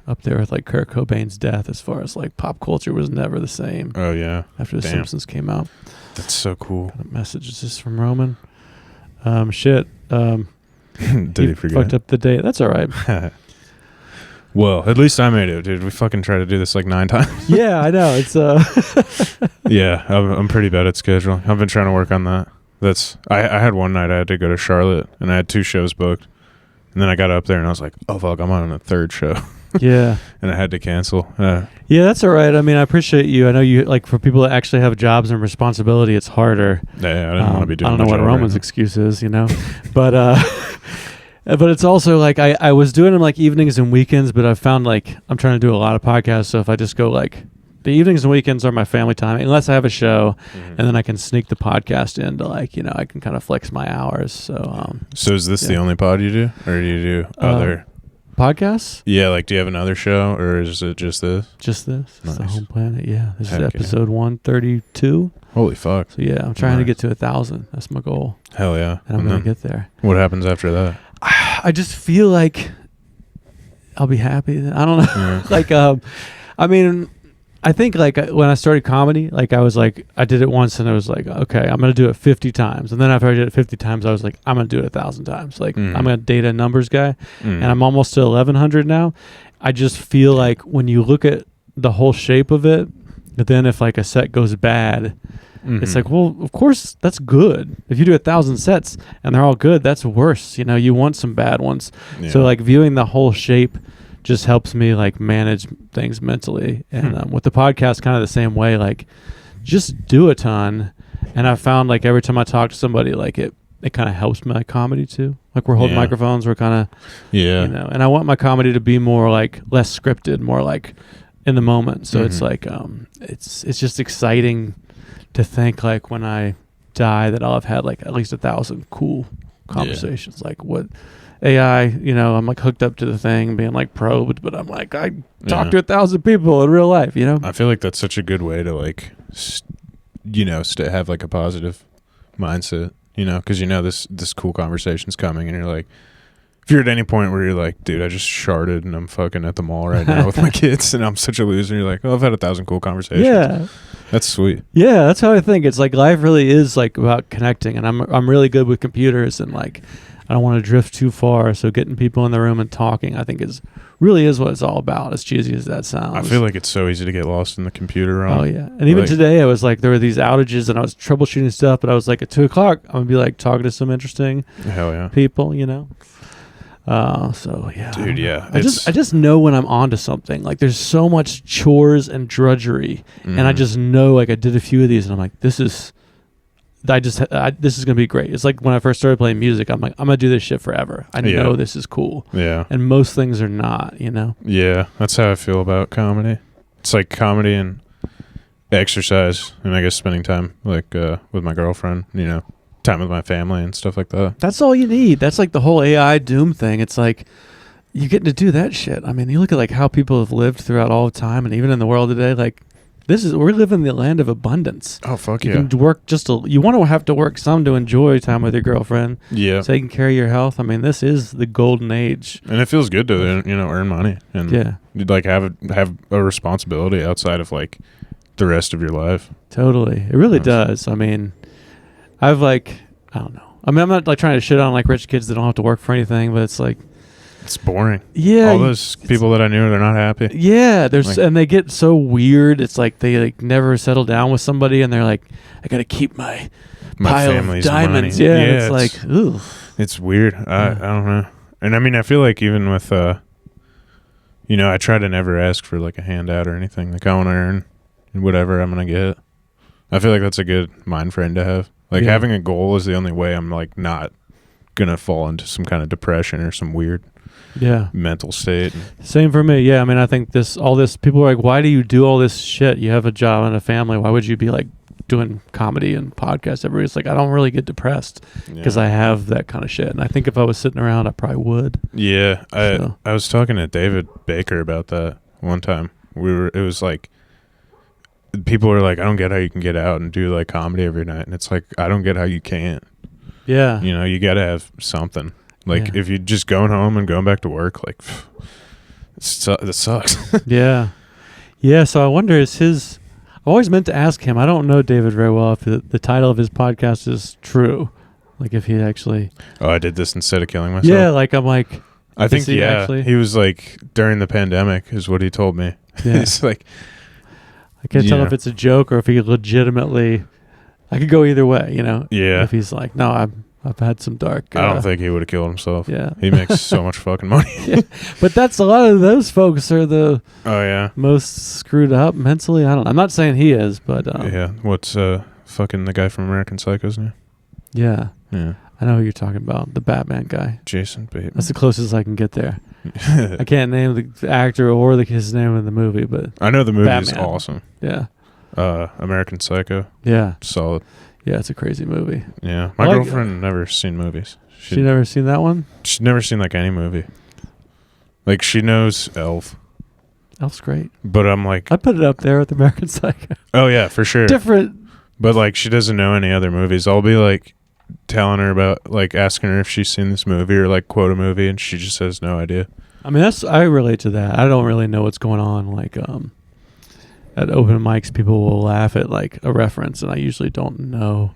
up there with like Kurt Cobain's death as far as like pop culture was never the same. Oh, yeah. After The Simpsons came out. That's so cool. Got a message. Is this from Roman? Shit. Did he forget? Fucked up the date. That's all right. Well, at least I made it, dude. We fucking tried to do this like 9 times. Yeah, I know. It's Yeah, I'm pretty bad at scheduling. I've been trying to work on that. I had one night I had to go to Charlotte and I had 2 shows booked. And then I got up there and I was like, oh fuck, I'm on a 3rd show. Yeah. And I had to cancel. Yeah, that's all right. I mean, I appreciate you. I know you, like, for people that actually have jobs and responsibility, it's harder. Yeah, I didn't want to be doing I don't know what Roman's excuse is, but but it's also like I was doing them like evenings and weekends, but I've found like I'm trying to do a lot of podcasts. So if I just go like the evenings and weekends are my family time, unless I have a show, and then I can sneak the podcast into like, I can kind of flex my hours. So is this the only pod you do, or do you do other podcasts? Yeah, like do you have another show, or is it just this? Just this. Nice. It's the Home Planet. Yeah, this is Heck episode 132. Holy fuck! So yeah, I'm trying to get to 1,000. That's my goal. Hell yeah! And I'm gonna get there. What happens after that? I just feel like I'll be happy. I don't know. Yeah. Like, I mean, I think like when I started comedy, like I was like, I did it once and I was like, okay, I'm going to do it 50 times. And then after I did it 50 times, I was like, I'm going to do it 1,000 times. Like I'm a data numbers guy and I'm almost to 1,100 now. I just feel like when you look at the whole shape of it, But then if like a set goes bad, Mm-hmm. it's like, well, of course that's good. If you do 1,000 sets and they're all good, that's worse. You know, you want some bad ones. Yeah. So like viewing the whole shape just helps me like manage things mentally. And with the podcast, kind of the same way, like just do a ton. And I found like every time I talk to somebody, like it kind of helps my comedy too. Like we're holding microphones, we're kind of, yeah, you know, and I want my comedy to be more like less scripted, more like in the moment. So it's like, it's just exciting to think like when I die that I'll have had like at least 1,000 cool conversations. Like what AI, you know, I'm like hooked up to the thing being like probed, but I'm like, I talk to 1,000 people in real life, you know? I feel like that's such a good way to like, you know, have like a positive mindset, you know, because you know this cool conversation's coming, and you're like, if you're at any point where you're like, dude, I just sharded and I'm fucking at the mall right now with my kids and I'm such a loser, you're like, oh, I've had 1,000 cool conversations. Yeah. That's sweet. Yeah, that's how I think. It's like life really is like about connecting, and I'm really good with computers, and like I don't want to drift too far, so getting people in the room and talking, I think really is what it's all about, as cheesy as that sounds. I feel like it's so easy to get lost in the computer realm. Oh yeah. And even today I was like, there were these outages and I was troubleshooting stuff, but I was like at 2:00 I'm gonna be like talking to some interesting people, you know. So yeah, dude, yeah. I just know when I'm onto something. Like there's so much chores and drudgery, and I just know like I did a few of these, and I'm like, this is gonna be great. It's like when I first started playing music, I'm like, I'm gonna do this shit forever. I know this is cool. Yeah. And most things are not, you know. Yeah, that's how I feel about comedy. It's like comedy and exercise, and I guess spending time like with my girlfriend, you know. Time with my family and stuff like that. That's all you need. That's like the whole AI doom thing. It's like you get to do that shit. I mean, you look at like how people have lived throughout all of time, and even in the world today, like we're living in the land of abundance. Oh fuck you can work you want to have to work some to enjoy time with your girlfriend. Yeah. So you can carry your health. I mean, this is the golden age. And it feels good to earn money and like have a responsibility outside of like the rest of your life. Totally, it really does. I mean. I've like, I don't know. I mean, I'm not like trying to shit on like rich kids that don't have to work for anything, but it's like, it's boring. Yeah. All those people that I knew, they're not happy. Yeah. And they get so weird. It's like they like never settle down with somebody, and they're like, I got to keep my pile family's of diamonds. money. Yeah. It's like, ooh. It's weird. I don't know. And I mean, I feel like even with, I try to never ask for like a handout or anything. Like I want to earn whatever I'm going to get. I feel like that's a good mind frame to have. Like having a goal is the only way I'm like not gonna fall into some kind of depression or some weird mental state. Same for me. Yeah, I mean, I think all this people are like, why do you do all this shit? You have a job and a family. Why would you be like doing comedy and podcasts? Everybody's like, I don't really get depressed because I have that kind of shit. And I think if I was sitting around, I probably would. Yeah, I was talking to David Baker about that one time. It was like. People are like, I don't get how you can get out and do like comedy every night, and it's like, I don't get how you can't. Yeah, you got to have something. Like if you're just going home and going back to work, like it sucks. yeah. So I wonder, I've always meant to ask him. I don't know David very well. If the title of his podcast is true, like if he actually. Oh, I did this instead of killing myself. Yeah, like I'm like. I think he was like during the pandemic is what he told me. Yeah. It's like. I can't tell if it's a joke or if he legitimately. I could go either way, you know. Yeah. If he's like, no, I've had some dark. I don't think he would have killed himself. Yeah. He makes so much fucking money. But that's a lot of those folks are the. Oh yeah. Most screwed up mentally. I don't know. I'm not saying he is, but. Yeah. What's fucking the guy from American Psycho's name? Yeah. Yeah. I know who you're talking about. The Batman guy. Jason Bateman. That's the closest I can get there. I can't name the actor or his name in the movie, but I know the movie is Batman. awesome. Yeah. American Psycho. Yeah. Solid. Yeah, it's a crazy movie. Yeah. My girlfriend never seen movies. She never seen that one? She's never seen like any movie. Like she knows Elf. Elf's great. But I'm like I'd put it up there with American Psycho. Oh yeah, for sure. Different. But like she doesn't know any other movies. I'll be like telling her about like asking her if she's seen this movie or like quote a movie, and she just has no idea. I mean, I relate to that. I don't really know what's going on. Like at open mics, people will laugh at like a reference, and I usually don't know.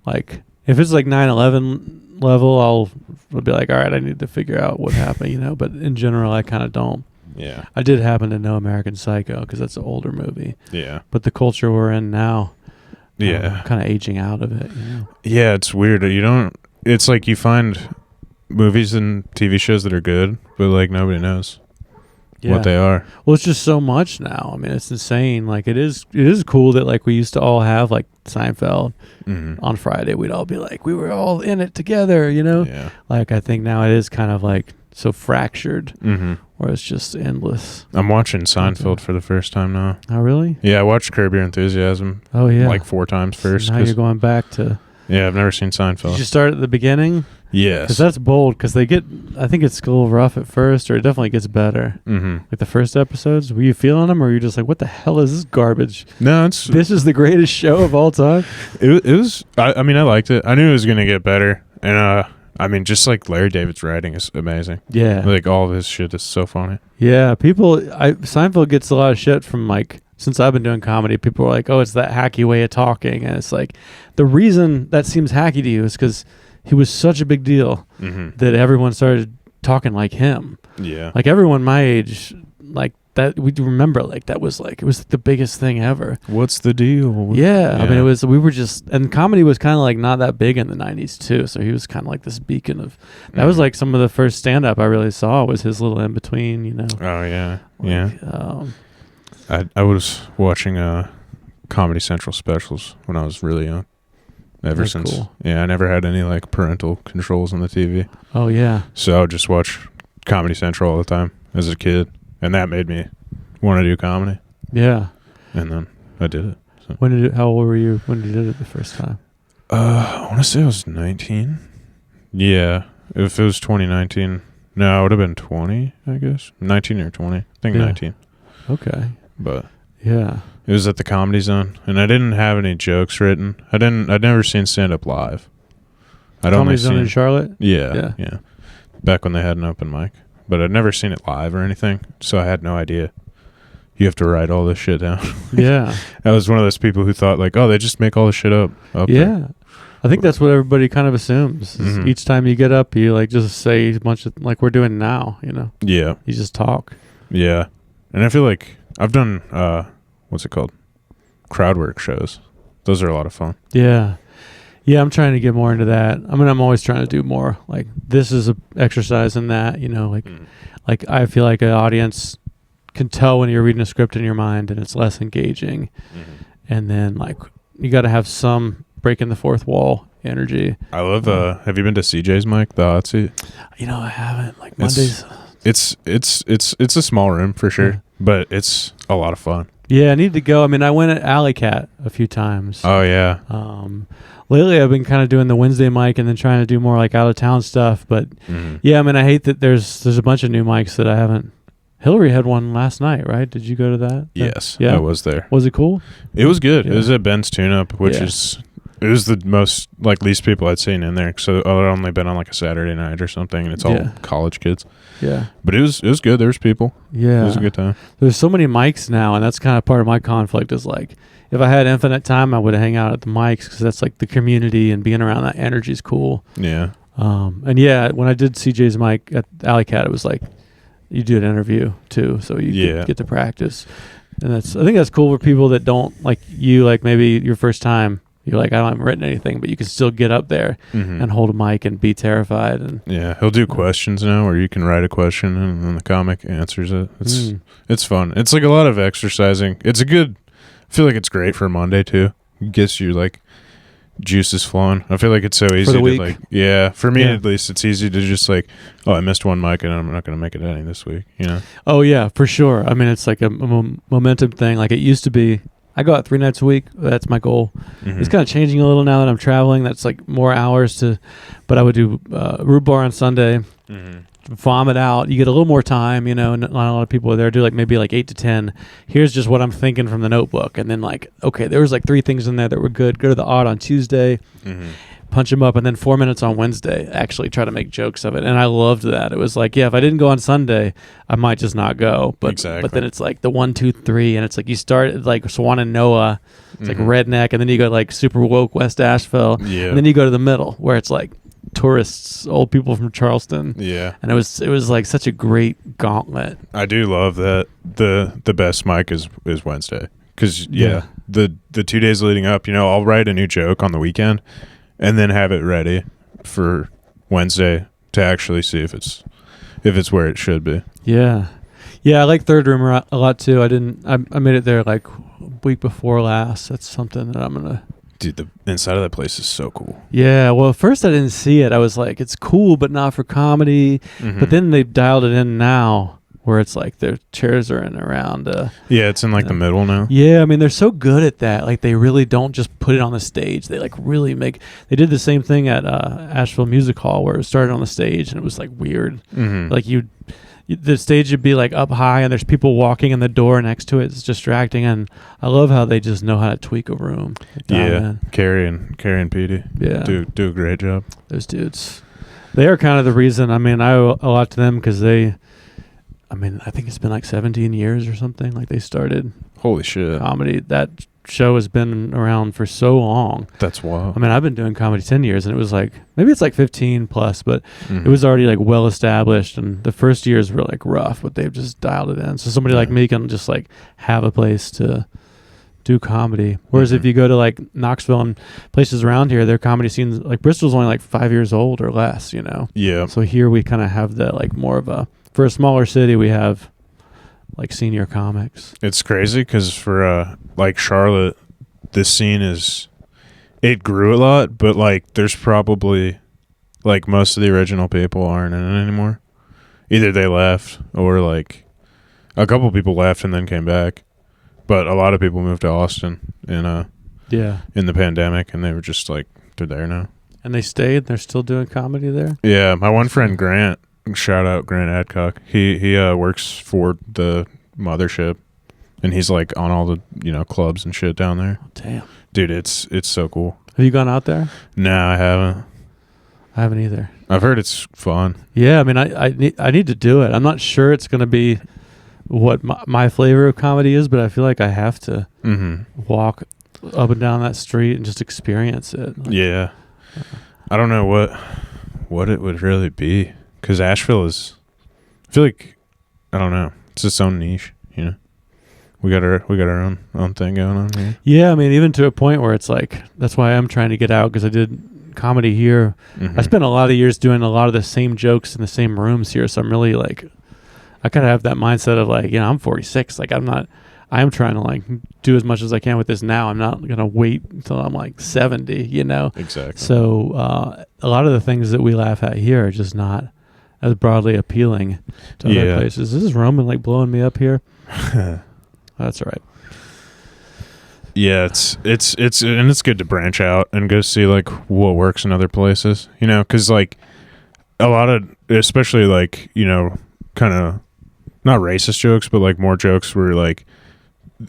Like if it's like 9/11 level, I'll be like, all right, I need to figure out what happened, you know. But in general, I kind of don't. Yeah. I did happen to know American Psycho because that's an older movie. Yeah. But the culture we're in now, Yeah. kind of aging out of it. Yeah, it's weird. It's like you find movies and TV shows that are good, but like nobody knows what they are. Well, it's just so much now. I mean, it's insane. Like it is cool that like we used to all have like Seinfeld on Friday. We'd all be like, we were all in it together, you know? Yeah. Like I think now it is kind of like so fractured where it's just endless. I'm watching Seinfeld for the first time now. Oh, really? Yeah, I watched Curb Your Enthusiasm. Oh, yeah. Like 4 times first. So now you're going back to... Yeah, I've never seen Seinfeld. Did you start at the beginning? Yes. Because that's bold, because I think it's a little rough at first, or it definitely gets better. Like the first episodes, were you feeling them, or were you just like, what the hell is this garbage? No, this is the greatest show of all time? It was, I mean, I liked it. I knew it was going to get better. And, I mean, just like Larry David's writing is amazing. Yeah. Like all of his shit is so funny. Yeah, Seinfeld gets a lot of shit from like, since I've been doing comedy, people are like, oh, it's that hacky way of talking. And it's like, the reason that seems hacky to you is because he was such a big deal that everyone started talking like him. Yeah. Like everyone my age, like that, we remember like that was like, it was the biggest thing ever. What's the deal? Yeah. I mean, we were just, and comedy was kind of like not that big in the 90s too. So he was kind of like this beacon of, that was like some of the first stand up I really saw was his little in between, you know? Oh, yeah. Like, yeah. I was watching Comedy Central specials when I was really young. That's since cool. Yeah, I never had any like parental controls on the TV. Oh yeah. So I would just watch Comedy Central all the time as a kid, and that made me want to do comedy. Yeah. And then I did it. So. How old were you when you did it the first time? I want to say I was 19. Yeah. If it was 2019, no, it would have been 20, I guess. 19 or 20. I think 19. Okay. But yeah, it was at the Comedy Zone, and I didn't have any jokes written. I'd never seen stand up live. Comedy Zone in Charlotte. Yeah. Back when they had an open mic, but I'd never seen it live or anything, so I had no idea. You have to write all this shit down. Yeah, I was one of those people who thought like, oh, they just make all this shit up there. I think that's what everybody kind of assumes. Each time you get up, you like just say a bunch of like we're doing now. You know. Yeah. You just talk. Yeah, and I feel like I've done what's it called? Crowd work shows. Those are a lot of fun. Yeah. Yeah, I'm trying to get more into that. I mean, I'm always trying to do more. Like this is a exercise in that, you know, like I feel like an audience can tell when you're reading a script in your mind and it's less engaging. And then like you got to have some breaking the fourth wall energy. I love have you been to CJ's mic, the hot seat? You know, I haven't. Like Mondays. It's a small room for sure, but it's a lot of fun. Yeah, I need to go. I mean, I went at Alley Cat a few times. Oh yeah. Lately I've been kind of doing the Wednesday mic and then trying to do more like out of town stuff. But yeah, I mean, I hate that there's a bunch of new mics that I haven't. Hillary had one last night, right? Did you go to that? Yes. Yeah, I was there. Was it cool? It was good. Yeah. It was at Ben's Tune Up, which is. It was the most like least people I'd seen in there, so I'd only been on like a Saturday night or something, and it's all college kids. Yeah, but it was good. There was people. Yeah, it was a good time. There's so many mics now, and that's kind of part of my conflict. Is like if I had infinite time, I would hang out at the mics because that's like the community and being around that energy is cool. Yeah. And yeah, when I did CJ's mic at Alley Cat, it was like you do an interview too, so you get to practice, and I think that's cool for people that don't like you, like maybe your first time. You're like, I haven't written anything, but you can still get up there and hold a mic and be terrified. And yeah, he'll do questions now where you can write a question and then the comic answers it. It's fun. It's like a lot of exercising. I feel like it's great for Monday too. It gets you like juices flowing. I feel like it's so easy to like, for me at least, it's easy to just like, oh, I missed one mic and I'm not going to make it any this week, you know? Oh yeah, for sure. I mean, it's like a momentum thing. Like it used to be, I go out 3 nights a week. That's my goal. It's kind of changing a little now that I'm traveling. That's like more hours but I would do Root Bar on Sunday, vomit out. You get a little more time, you know, and not a lot of people are there. Do like maybe like 8 to 10. Here's just what I'm thinking from the notebook. And then like, okay, there was like 3 things in there that were good. Go to the odd on Tuesday, punch them up, and then 4 minutes on Wednesday, actually try to make jokes of it. And I loved that. It was like, yeah, if I didn't go on Sunday, I might just not go. But then it's like the 1, 2, 3, and it's like you start at like Swan and Noah, it's like redneck, and then you go like super woke West Asheville, and then you go to the middle where it's like tourists, old people from Charleston. Yeah. And it was like such a great gauntlet. I do love that the best mic is Wednesday. Because, the 2 days leading up, I'll write a new joke on the weekend and then have it ready for Wednesday to actually see if it's where it should be. Yeah. Yeah, I like Third Room a lot too. I made it there like a week before last. That's something that I'm going to... Dude, the inside of that place is so cool. Yeah, well, at first I didn't see it. I was like, it's cool, but not for comedy. Mm-hmm. But then they've dialed it in now where it's like their chairs are in around. Yeah, it's in like the middle now. Yeah, I mean, they're so good at that. Like, they really don't just put it on the stage. They like really they did the same thing at Asheville Music Hall where it started on the stage and it was like weird. Mm-hmm. Like the stage would be like up high and there's people walking in the door next to it. It's distracting, and I love how they just know how to tweak a room. Yeah, Carrie and Petey. Yeah, do a great job. Those dudes, they are kind of the reason. I mean, I owe a lot to them because I think it's been like 17 years or something. Like they started. Holy shit! Comedy. That show has been around for so long. That's wild. I mean, I've been doing comedy 10 years, and it was like maybe it's like 15 plus, but mm-hmm. it was already like well established. And the first years were like rough, but they've just dialed it in. So somebody like me can just like have a place to do comedy. Whereas mm-hmm. if you go to like Knoxville and places around here, their comedy scenes, like Bristol's only like 5 years old or less, Yeah. So here we kind of have that like more of for a smaller city, we have like senior comics. It's crazy because for like Charlotte, this scene it grew a lot, but like there's probably like most of the original people aren't in it anymore. Either they left or like a couple people left and then came back, but a lot of people moved to Austin in the pandemic, and they were just like they're there now. And they stayed. They're still doing comedy there. Yeah, my one friend Grant. Shout out Grant Adcock. He works for the mothership, and he's like on all the clubs and shit down there. Oh, damn, dude, it's so cool. Have you gone out there? No, I haven't. I haven't either. I've heard it's fun. Yeah, I mean, I need to do it. I'm not sure it's going to be what my flavor of comedy is, but I feel like I have to walk up and down that street and just experience it. Like, yeah, I don't know what it would really be. Because Asheville I feel like, I don't know, it's its own niche, We got our own thing going on here. Yeah, I mean, even to a point where it's like, that's why I'm trying to get out, because I did comedy here. Mm-hmm. I spent a lot of years doing a lot of the same jokes in the same rooms here, so I'm really like, I kind of have that mindset of like, I'm 46, like I'm trying to like do as much as I can with this now. I'm not going to wait until I'm like 70, Exactly. So a lot of the things that we laugh at here are just not as broadly appealing to other places. This is Roman like blowing me up here. That's all right. Yeah, it's and it's good to branch out and go see like what works in other places, because like a lot of, especially like kind of not racist jokes, but like more jokes where like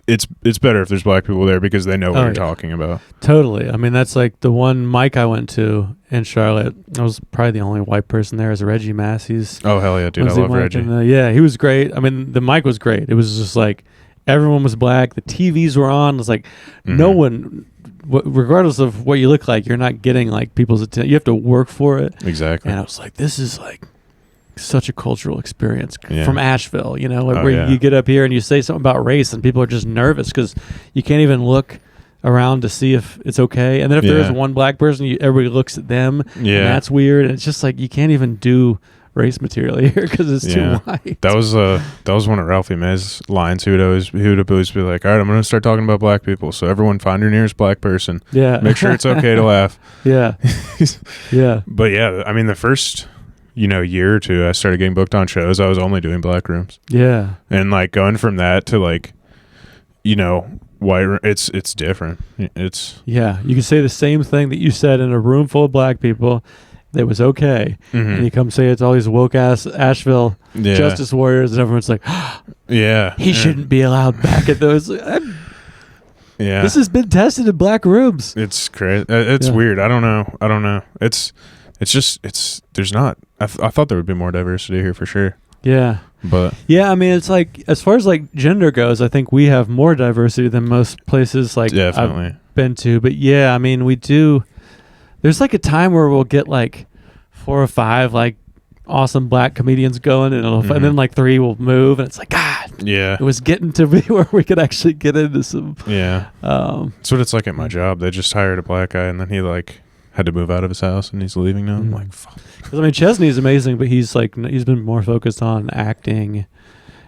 it's better if there's black people there because they know what you're talking about. Totally. I mean, that's like the one mic I went to in Charlotte. I was probably the only white person there. Is Reggie Massey's. Oh hell yeah, dude! I love Reggie. Yeah, he was great. I mean, the mic was great. It was just like everyone was black. The TVs were on. It was like no one, regardless of what you look like, you're not getting like people's attention. You have to work for it. Exactly. And I was like, this is like such a cultural experience from Asheville, you get up here and you say something about race and people are just nervous because you can't even look around to see if it's okay. And then if there is one black person, everybody looks at them. Yeah, and that's weird. And it's just like you can't even do race material here because it's too white. That was one of Ralphie May's lines. He would always be like, all right, I'm going to start talking about black people. So everyone find your nearest black person. Yeah. Make sure it's okay to laugh. Yeah. Yeah. But yeah, I mean, the first year or two I started getting booked on shows, I was only doing black rooms. Yeah. And like going from that to like white, it's different. It's you can say the same thing that you said in a room full of black people that was okay, and you come say it's all these woke ass Asheville justice warriors, and everyone's like, he shouldn't be allowed back at those. This has been tested in black rooms. It's crazy. It's weird. I don't know. It's just there's not. I thought there would be more diversity here for sure. Yeah. But I mean, it's like as far as like gender goes, I think we have more diversity than most places like definitely I've been to. But I mean, we do. There's like a time where we'll get like 4 or 5 like awesome black comedians going, and and then like 3 will move, and it's like, God, it was getting to be where we could actually get into some. Yeah, that's what it's like at my job. They just hired a black guy, and then he like had to move out of his house, and he's leaving now. I'm like, fuck. Because I mean, Chesney's amazing, but he's been more focused on acting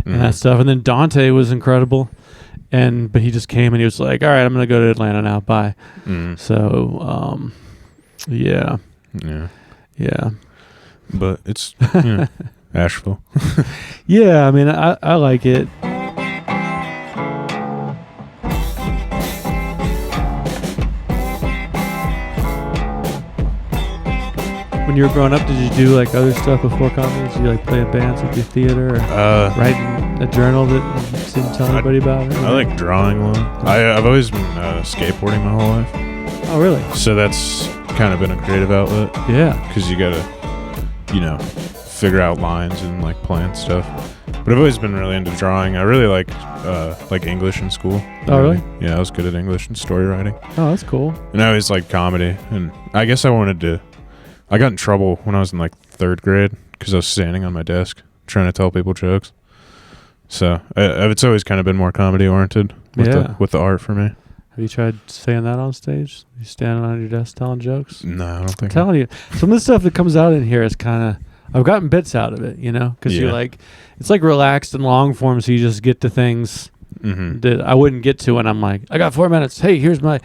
and that stuff. And then Dante was incredible, but he just came and he was like, all right, I'm gonna go to Atlanta now. Bye. So, yeah. But it's Asheville. Yeah, I mean, I like it. When you were growing up, did you do like other stuff before comedy? Did you like play in bands or do theater or writing a journal that you didn't tell anybody about? I like drawing a lot. I've always been skateboarding my whole life. Oh, really? So that's kind of been a creative outlet. Yeah. Because you gotta, figure out lines and like plan stuff. But I've always been really into drawing. I really like English in school. Oh, really? Yeah, I was good at English and story writing. Oh, that's cool. And I always liked comedy. And I guess I got in trouble when I was in like 3rd grade because I was standing on my desk trying to tell people jokes. So it's always kind of been more comedy oriented with the art for me. Have you tried saying that on stage? You standing on your desk telling jokes? No, I don't think. I'm telling you, some of the stuff that comes out in here is kind of. I've gotten bits out of it, because you're like, it's like relaxed and long form, so you just get to things that I wouldn't get to, and I'm like, I got 4 minutes. Hey, here's my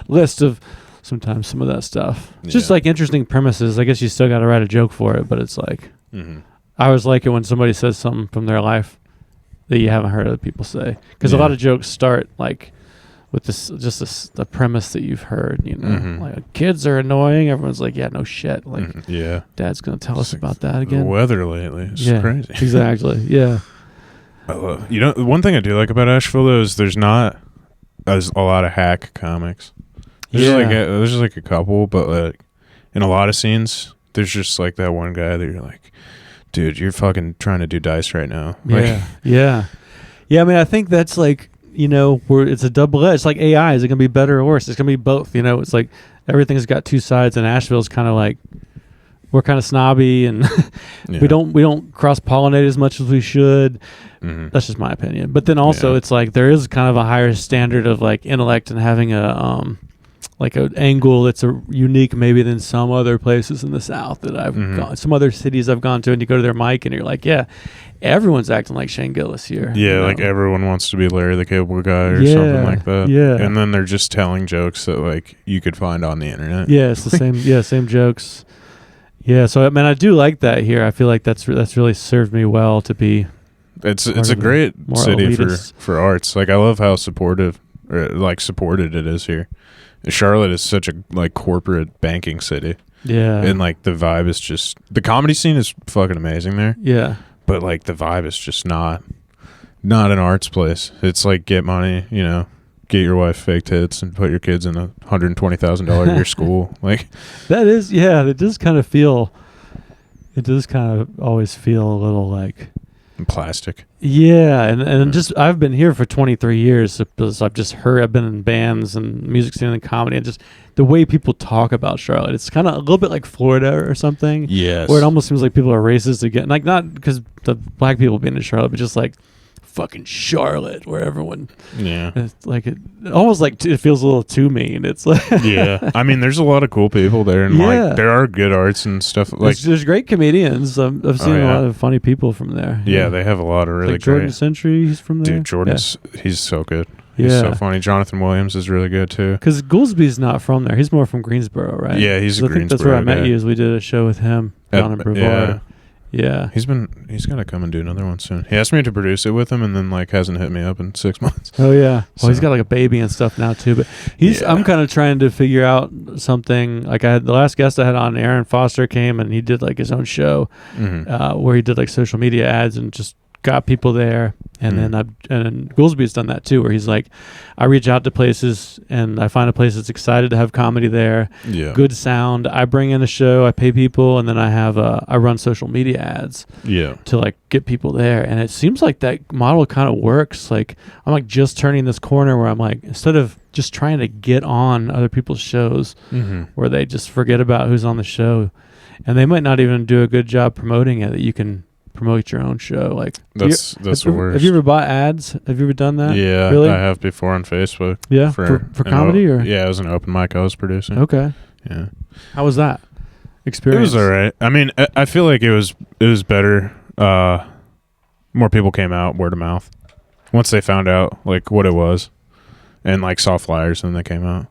list of. Sometimes some of that stuff. It's just like interesting premises. I guess you still got to write a joke for it, but it's like, I always like it when somebody says something from their life that you haven't heard other people say. Because a lot of jokes start like with the premise that you've heard, like kids are annoying. Everyone's like, yeah, no shit. Like, Dad's going to tell us about that again. The weather lately is crazy. Exactly. Yeah. One thing I do like about Asheville though is there's not a lot of hack comics. There's just like a couple, but like in a lot of scenes, there's just like that one guy that you're like, dude, you're fucking trying to do dice right now. Yeah. I mean, I think that's like, where it's a double edge. It's like AI. Is it gonna be better or worse? It's gonna be both. It's like everything's got two sides, and Asheville's kind of like we're kind of snobby, and we don't cross pollinate as much as we should. That's just my opinion. But then also, it's like there is kind of a higher standard of like intellect and having a like an angle that's unique maybe than some other places in the South that I've gone, some other cities I've gone to, and you go to their mic and you're like, everyone's acting like Shane Gillis here. Yeah, like everyone wants to be Larry the Cable Guy or something like that. Yeah. And then they're just telling jokes that like you could find on the internet. Yeah, it's the same same jokes. Yeah, so I mean I do like that here. I feel like that's really served me well to be It's a great city for arts. Like I love how supported it is here. Charlotte is such a like corporate banking city. Yeah. And like the vibe is just the comedy scene is fucking amazing there. Yeah. But like the vibe is just not an arts place. It's like get money, get your wife fake tits and put your kids in a $120,000 a year school. Like that is it does kind of always feel a little like plastic. Yeah, and just I've been here for 23 years because I've been in bands and music scene and comedy, and just the way people talk about Charlotte, it's kind of a little bit like Florida or something. Yes. Where it almost seems like people are racist again, like not because the black people being in Charlotte, but just like fucking Charlotte, where everyone. Yeah. It's like it almost like it feels a little too mean. It's like I mean, there's a lot of cool people there, and like there are good arts and stuff. Like there's great comedians. I've seen a lot of funny people from there. Yeah, they have a lot of really like Jordan Century. He's from there. Dude, he's so good. He's so funny. Jonathan Williams is really good too. Because Goolsby's not from there. He's more from Greensboro, right? Yeah, he's a Greensboro. I think that's where I met you. As we did a show with him down in Brevard. Yeah. He's gonna come and do another one soon. He asked me to produce it with him, and then like hasn't hit me up in 6 months. Oh yeah. Well, he's got like a baby and stuff now too. But I'm kind of trying to figure out something. Like the last guest I had on, Aaron Foster, came and he did like his own show, where he did like social media ads and just got people there. And then Goolsby's done that too, where he's like, I reach out to places and I find a place that's excited to have comedy there. Yeah. Good sound. I bring in a show, I pay people, and then I run social media ads. Yeah. To like get people there. And it seems like that model kind of works. Like I'm like just turning this corner where I'm like, instead of just trying to get on other people's shows where they just forget about who's on the show, and they might not even do a good job promoting it, that you can promote your own show. Like that's the worst. Have you ever bought ads? Have you ever done that? Yeah, really? I have before on Facebook. Yeah, for comedy or yeah, it was an open mic I was producing. Okay. Yeah. How was that experience? It was all right. I mean, I feel like it was better. More people came out word of mouth once they found out like what it was, and like saw flyers, and they came out.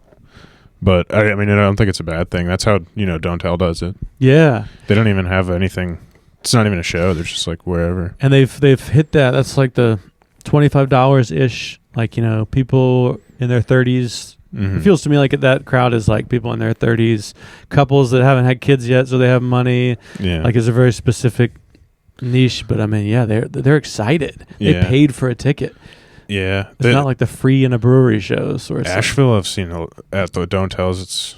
But I mean, I don't think it's a bad thing. That's how Don't Tell does it. Yeah. They don't even have anything. It's not even a show. They're just like wherever. And they've hit that. That's like the $25 ish. Like people in their 30s. It feels to me like that crowd is like people in their 30s, couples that haven't had kids yet, so they have money. Yeah. Like it's a very specific niche. But I mean, yeah, they're excited. They paid for a ticket. Yeah. It's not like the free in a brewery shows. Or Asheville, I've seen at the Don't Tells. It's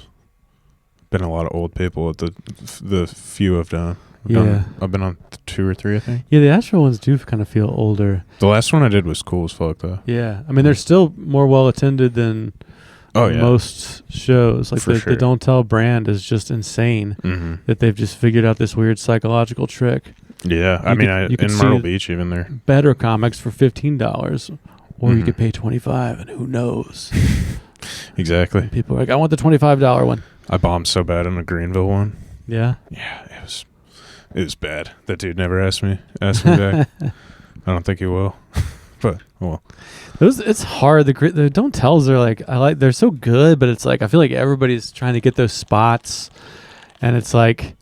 been a lot of old people at the few I've done. I've been on 2 or 3, I think. Yeah, the Asheville ones do kind of feel older. The last one I did was cool as fuck, though. Yeah. I mean, they're still more well attended than most shows. Like the Don't Tell brand is just insane that they've just figured out this weird psychological trick. Yeah. You could in Myrtle Beach, even there. Better comics for $15, or you could pay $25, and who knows? Exactly. And people are like, I want the $25 one. I bombed so bad on the Greenville one. Yeah? Yeah, it was bad. That dude never asked me back. I don't think he will. But well, it's hard. The Don't Tells are like they're so good, but it's like I feel like everybody's trying to get those spots, and it's like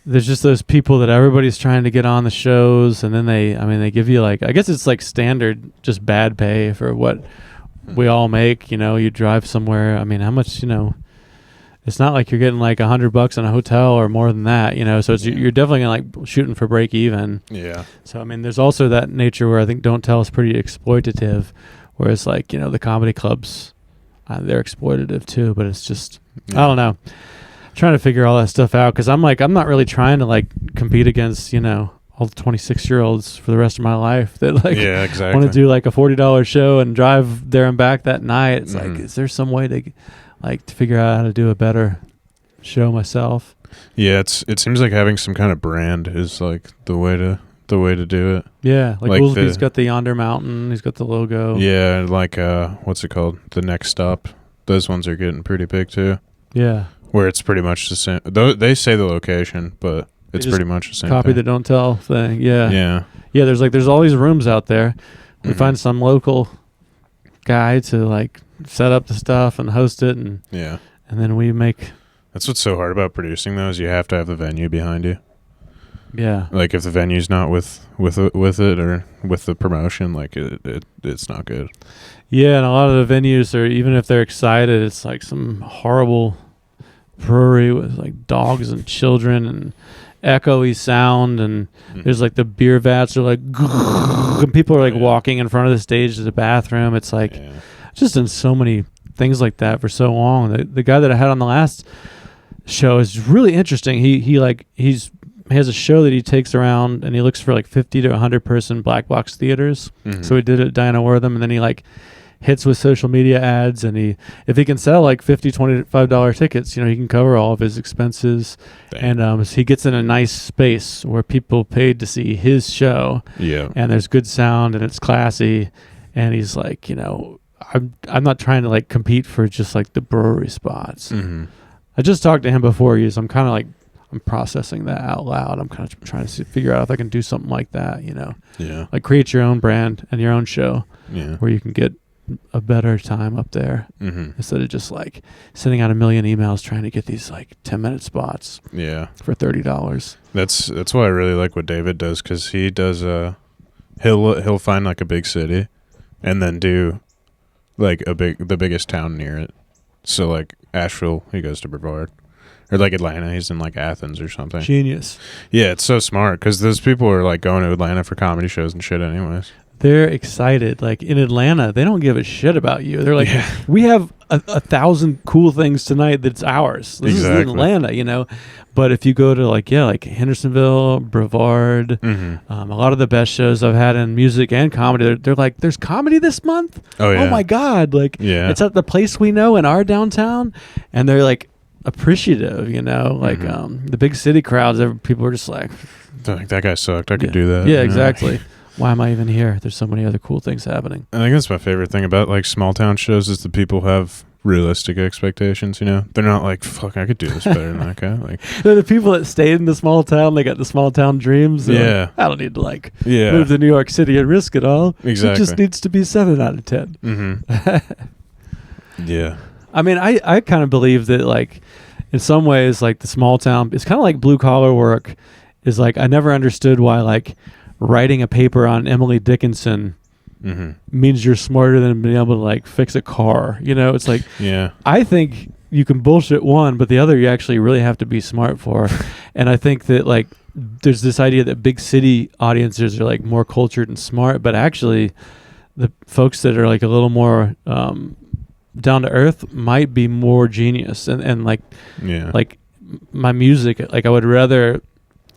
there's just those people that everybody's trying to get on the shows, and then they give you like, I guess it's like standard just bad pay for what we all make. You drive somewhere. I mean, how much It's not like you're getting like $100 in a hotel or more than that, So you're definitely like shooting for break even. Yeah. So I mean, there's also that nature where I think Don't Tell is pretty exploitative, whereas like the comedy clubs, they're exploitative too. But it's just I don't know, trying to figure all that stuff out because I'm not really trying to like compete against all the 26-year-olds for the rest of my life that like want to do like a $40 show and drive there and back that night. It's like, is there some way to figure out how to do a better show myself? Yeah, it seems like having some kind of brand is like the way to do it. Yeah, like Goolsby's got the Yonder Mountain, he's got the logo. Yeah, like what's it called? The Next Stop. Those ones are getting pretty big too. Yeah, where it's pretty much the same. They say the location, but it's pretty much the same. Copy thing. the Don't Tell thing. Yeah, yeah. There's all these rooms out there. We find some local guy to like set up the stuff and host it, and then we make. That's what's so hard about producing those. You have to have the venue behind you. Yeah, like if the venue's not with it or with the promotion, like it's not good. Yeah, and a lot of the venues are, even if they're excited, it's like some horrible brewery with like dogs and children and echoey sound, and there's like the beer vats are like and people are like walking in front of the stage to the bathroom. It's like just done so many things like that for so long. The guy that I had on the last show is really interesting. He has a show that he takes around and he looks for like 50 to 100 person black box theaters. So he did it at Diana Wortham, and then he like hits with social media ads, and if he can sell like $50, $25 tickets, he can cover all of his expenses. Dang. And so he gets in a nice space where people paid to see his show. Yeah. And there's good sound and it's classy, and he's like, I'm not trying to like compete for just like the brewery spots. I just talked to him before you, so I'm kind of like, I'm processing that out loud. I'm kind of trying to figure out if I can do something like that, Yeah. Like create your own brand and your own show. Yeah. Where you can get a better time up there instead of just like sending out a million emails trying to get these like 10-minute spots. Yeah. For $30. That's why I really like what David does, because he does he'll find like a big city and then do like the biggest town near it. So like Asheville, he goes to Ballard. Or like Atlanta, he's in like Athens or something. Genius. Yeah, it's so smart because those people are like going to Atlanta for comedy shows and shit anyways. they're excited. Like in Atlanta, they don't give a shit about you. They're like, Yeah. we have a 1,000 cool things tonight that's ours. This is in Atlanta, you know. But if you go to like Hendersonville, Brevard, a lot of the best shows I've had in music and comedy, they're like, there's comedy this month? Oh, yeah. Oh my God. Like it's at the place we know in our downtown. And they're like appreciative, you know, like the big city crowds, people are just like that guy sucked. I could do that. Yeah, exactly. Why am I even here? There's so many other cool things happening. I think that's my favorite thing about like small town shows is that people have realistic expectations, you know? They're not like, fuck, I could do this better than that guy. Like the people that stayed in the small town, they got the small town dreams. Yeah. Like, I don't need to move to New York City and risk it all. Exactly. It just needs to be 7 out of 10. Yeah. I mean, I kind of believe that like in some ways like the small town, it's kind of like blue collar work is like, I never understood why like writing a paper on Emily Dickinson means you're smarter than being able to like fix a car. You know, it's like, I think you can bullshit one, but the other you actually really have to be smart for. And I think that like there's this idea that big city audiences are like more cultured and smart, but actually the folks that are like a little more down to earth might be more genius. And like my music, like I would rather,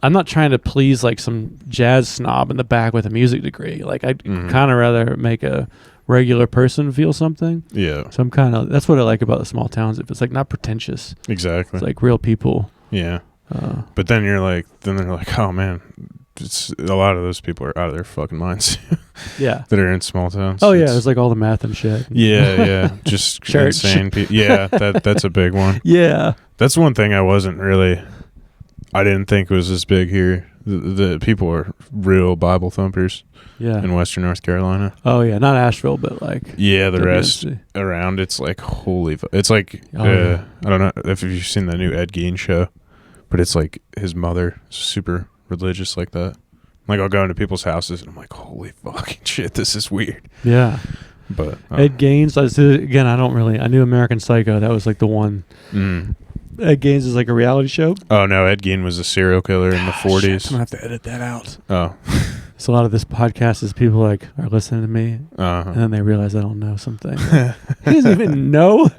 I'm not trying to please like some jazz snob in the back with a music degree. Like I'd kind of rather make a regular person feel something. Yeah. So I'm kind of, that's what I like about the small towns. If it's like not pretentious. Exactly. It's like real people. Yeah. But then they're like, oh man, it's a lot of those people are out of their fucking minds. Yeah. That are in small towns. Oh yeah. There's like all the math and shit. Yeah. Just insane people. Yeah. That's a big one. Yeah. That's one thing I didn't think it was as big here. The people are real Bible thumpers in Western North Carolina. Oh, yeah. Not Asheville, but like... Yeah, the rest around, it's like, it's like, I don't know if you've seen the new Ed Gein show, but it's like his mother is super religious like that. Like, I'll go into people's houses and I'm like, holy fucking shit, this is weird. Yeah. But... Ed Gein, again, I knew American Psycho. That was like the one... Ed Gein is like a reality show. Oh no, Ed Gein was a serial killer in the 40s. Shit, I'm gonna have to edit that out. Oh, so a lot of this podcast is people like are listening to me, and then they realize I don't know something. He doesn't even know.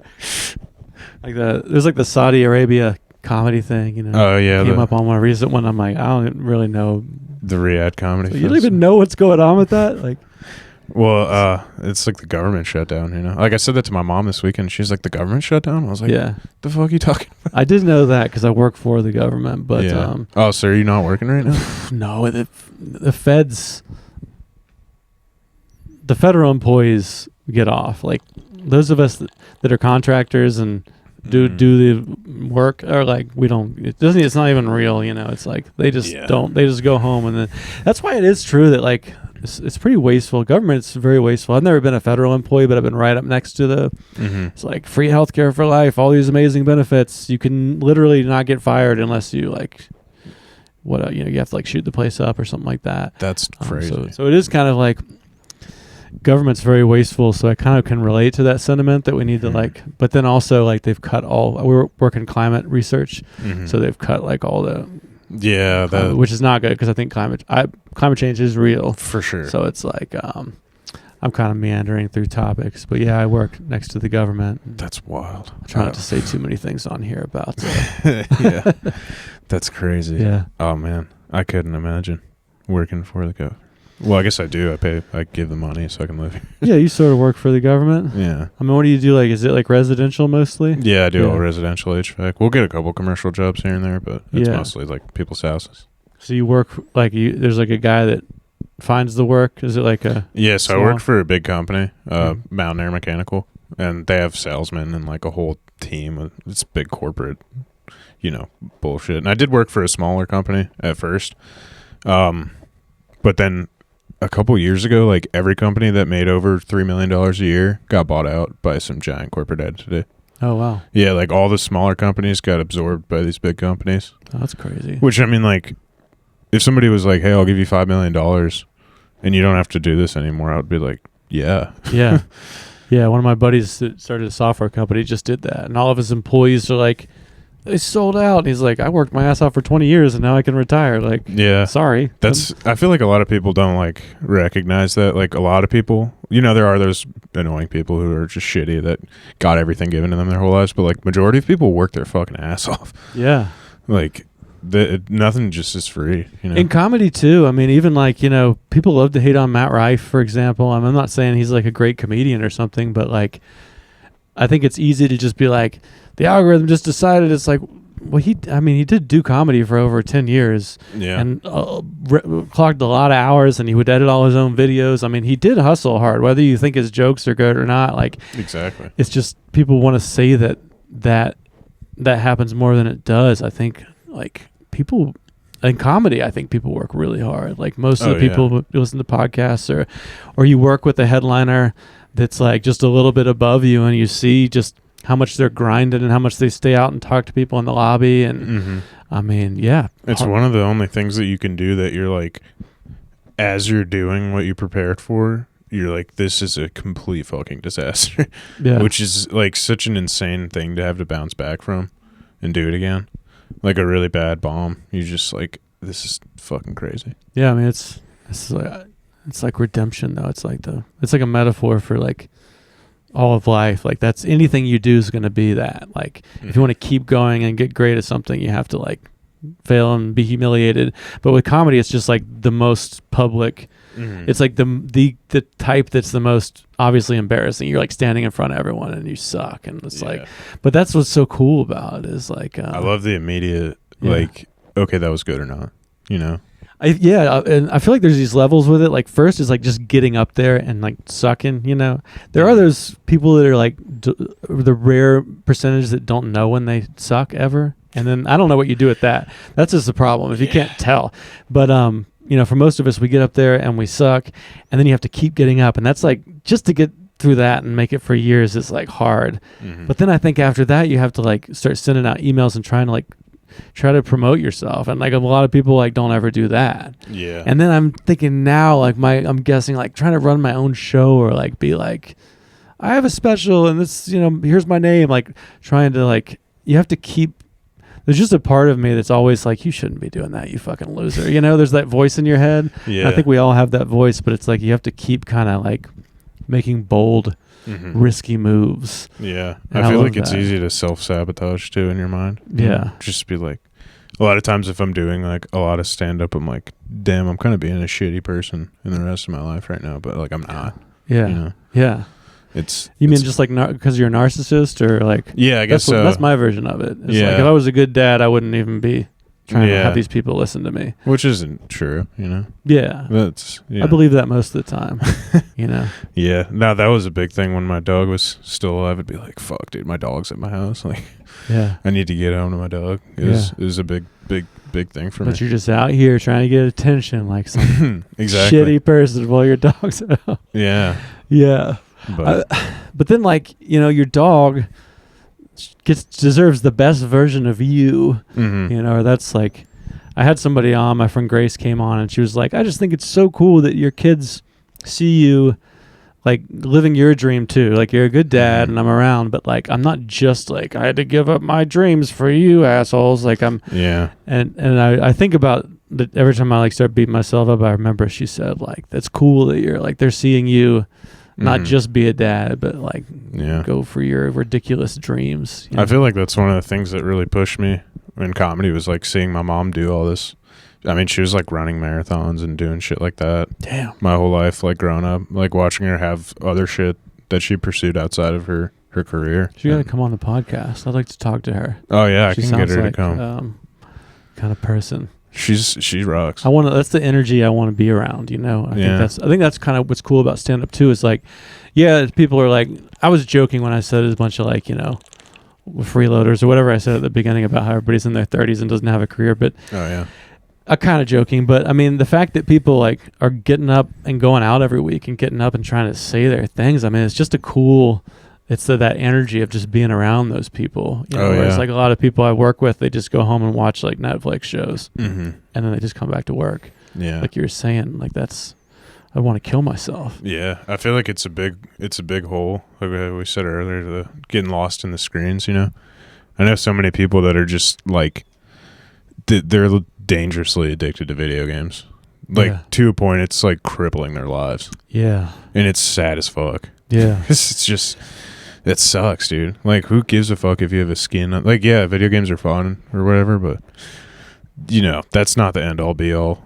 Like there's like the Saudi Arabia comedy thing, you know. Oh yeah, came up on one recent one. I'm like, I don't really know the Riyadh comedy. So you don't even know what's going on with that, like. Well, it's like the government shutdown, you know. Like I said that to my mom this weekend. She's like, "The government shutdown?" I was like, "Yeah, the fuck are you talking about?" I did know that because I work for the government, but oh, so are you not working right now? No, the feds, the federal employees get off. Like those of us that are contractors and do the work are like, we don't. It's not even real, you know. It's like they just don't. They just go home, and then that's why it is true that like. It's pretty wasteful. Government's very wasteful. I've never been a federal employee, but I've been right up next to it's like free healthcare for life, all these amazing benefits. You can literally not get fired unless you like, you have to like shoot the place up or something like that. That's crazy. So it is kind of like government's very wasteful. So I kind of can relate to that sentiment that we need to like, but then also like they've cut we're working climate research. So they've cut like all the, which is not good because I think climate change is real for sure. So it's like I'm kind of meandering through topics, but yeah, I work next to the government. That's wild. I try not to say too many things on here about yeah, that's crazy. Yeah. Oh man, I couldn't imagine working for the government. Well, I guess I do. I give the money so I can live here. Yeah, you sort of work for the government. Yeah. I mean, what do you do? Like, is it like residential mostly? Yeah, I do all residential HVAC. We'll get a couple commercial jobs here and there, but it's mostly like people's houses. So you work like there's like a guy that finds the work. Is it like a? Yeah, so I work for a big company, Mountain Air Mechanical, and they have salesmen and like a whole team. It's big corporate, bullshit. And I did work for a smaller company at first, but then. A couple years ago, like every company that made over $3 million a year got bought out by some giant corporate entity. Oh, wow. Yeah, like all the smaller companies got absorbed by these big companies. Oh, that's crazy. Which, I mean, like, if somebody was like, hey, I'll give you $5 million and you don't have to do this anymore, I would be like, yeah. Yeah. Yeah, one of my buddies that started a software company just did that. And all of his employees are like they sold out. And he's like, I worked my ass off for 20 years and now I can retire. Like, yeah, sorry. I feel like a lot of people don't like recognize that. Like a lot of people, there are those annoying people who are just shitty that got everything given to them their whole lives, but like majority of people work their fucking ass off. Yeah. Like nothing just is free, In comedy too. I mean, even like, people love to hate on Matt Rife, for example. I'm not saying he's like a great comedian or something, but like, I think it's easy to just be like, the algorithm just decided. It's like, well, he did do comedy for over 10 years, and clocked a lot of hours, and he would edit all his own videos. I mean, he did hustle hard, whether you think his jokes are good or not. Like, exactly. It's just people want to say that happens more than it does. I think like people in comedy, I think people work really hard. Like most of the people who listen to podcasts or you work with a headliner that's like just a little bit above you, and you see just how much they're grinding and how much they stay out and talk to people in the lobby. And I mean, it's one of the only things that you can do that you're like, as you're doing what you prepared for, you're like, this is a complete fucking disaster. Which is like such an insane thing to have to bounce back from and do it again. Like a really bad bomb. You just like, this is fucking crazy. Yeah, I mean, it's like redemption though. It's like a metaphor for like all of life. Like that's anything you do is going to be that. Like if you want to keep going and get great at something, you have to like fail and be humiliated. But with comedy, it's just like the most public. It's like the type that's the most obviously embarrassing. You're like standing in front of everyone and you suck, and it's like, but that's what's so cool about it is like I love the immediate like, okay, that was good or not, and I feel like there's these levels with it. Like first is like just getting up there and like sucking. There are those people that are like the rare percentage that don't know when they suck ever, and then I don't know what you do with that. That's just the problem if you can't tell. But for most of us, we get up there and we suck, and then you have to keep getting up, and that's like just to get through that and make it for years is like hard. But then I think after that you have to like start sending out emails and trying to like try to promote yourself, and like a lot of people like don't ever do that. And then I'm thinking now like I'm guessing like trying to run my own show or like be like, I have a special and this here's my name, like trying to like, you have to keep. There's just a part of me that's always like, you shouldn't be doing that, you fucking loser. There's that voice in your head. I think we all have that voice, but it's like you have to keep kind of like making bold, risky moves. I feel like it's easy to self-sabotage too in your mind. Just be like, a lot of times if I'm doing like a lot of stand-up, I'm like, damn, I'm kind of being a shitty person in the rest of my life right now, but like I'm not. You mean just like because you're a narcissist or like? I guess so. That's my version of it. It's like if I was a good dad, I wouldn't even be trying to have these people listen to me. Which isn't true, That's I believe that most of the time, No, that was a big thing when my dog was still alive. I'd be like, fuck, dude, my dog's at my house. Like, I need to get home to my dog. It was a big thing for me. But you're just out here trying to get attention like some exactly shitty person while your dog's at home. Yeah. But then like your dog deserves the best version of you, or that's like, I had somebody on, my friend Grace came on, and she was like, I just think it's so cool that your kids see you like living your dream too. Like you're a good dad and I'm around, but like I'm not just like, I had to give up my dreams for you assholes. Like I'm and I think about that every time I like start beating myself up. I remember she said like, that's cool that you're like, they're seeing you not just be a dad, but like go for your ridiculous dreams. I feel like that's one of the things that really pushed me in comedy was like seeing my mom do all this. I mean, she was like running marathons and doing shit like that. Damn. My whole life, like growing up, like watching her have other shit that she pursued outside of her career. She got to come on the podcast. I'd like to talk to her. Oh yeah, I she can get her like, to come. Kind of person. She rocks. That's the energy I want to be around, I think that's kind of what's cool about stand up too, is like, people are like, I was joking when I said a bunch of like, freeloaders or whatever I said at the beginning about how everybody's in their 30s and doesn't have a career, but I'm kind of joking, but I mean the fact that people like are getting up and going out every week and getting up and trying to say their things, I mean it's just it's that energy of just being around those people. Whereas like a lot of people I work with, they just go home and watch like Netflix shows, and then they just come back to work. Like you were saying, like I want to kill myself. I feel like it's a big hole. Like we said earlier, getting lost in the screens. I I know so many people that are just like they're dangerously addicted to video games, like to a point it's like crippling their lives. Yeah, and it's sad as fuck. Yeah, it's just it sucks, dude. Like, who gives a fuck if you have a skin? Like, yeah, video games are fun or whatever, but that's not the end all be all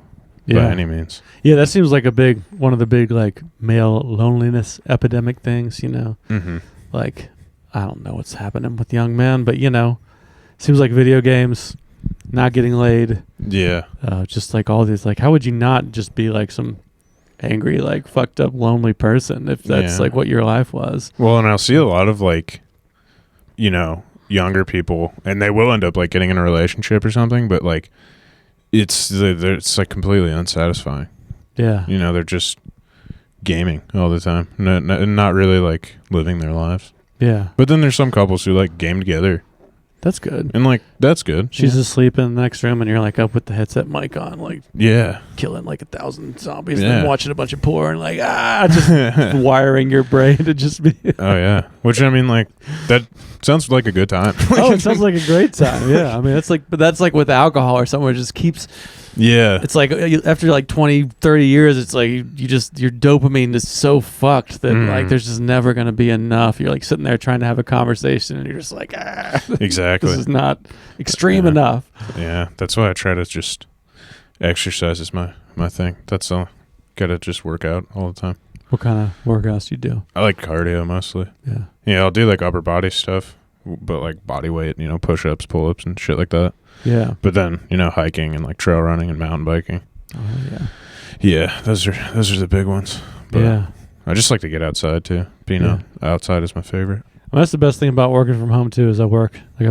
by any means. Yeah, that seems like one of the big like male loneliness epidemic things. Mm-hmm. Like, I don't know what's happening with young men, but seems like video games, not getting laid. Yeah. Just like all these, like, how would you not just be like some angry, like fucked up, lonely person if that's like what your life was? Well, and I'll see a lot of like, younger people, and they will end up like getting in a relationship or something, but like it's like completely unsatisfying. Yeah. They're just gaming all the time, not really like living their lives. Yeah. But then there's some couples who like game together. That's good. And like, that's good. She's asleep in the next room and you're like up with the headset mic on, like killing like 1,000 zombies and then watching a bunch of porn, like just wiring your brain to just be oh yeah. Which I mean, like, that sounds like a good time. Oh, it sounds like a great time. Yeah. I mean, that's like with alcohol or somewhere, it just keeps. Yeah. It's like after like 20, 30 years, it's like your dopamine is so fucked that like there's just never going to be enough. You're like sitting there trying to have a conversation and you're just like, exactly. This is not extreme enough. Yeah. That's why I try to just exercise is my thing. That's all. Got to just work out all the time. What kind of workouts do you do? I like cardio mostly. Yeah. Yeah. I'll do like upper body stuff, but like body weight, push-ups, pull-ups and shit like that. Yeah. But then, hiking and like trail running and mountain biking. Oh yeah. Yeah, those are the big ones. But yeah. I just like to get outside too. Being outside is my favorite. Well, that's the best thing about working from home too, is I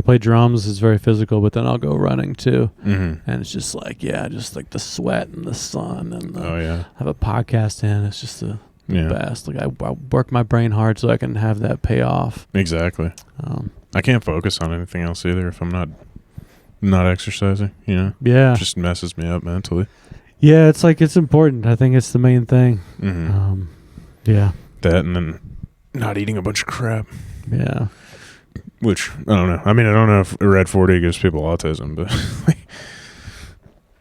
play drums, it's very physical, but then I'll go running too. Mm-hmm. And it's just like, just like the sweat and the sun and have a podcast in. It's just the best. Like I work my brain hard so I can have that pay off. Exactly. I can't focus on anything else either if I'm not exercising, Yeah. It just messes me up mentally. Yeah, it's like, it's important. I think it's the main thing. Mm-hmm. Yeah. That and then not eating a bunch of crap. Yeah. Which, I don't know. I mean, I don't know if Red 40 gives people autism, but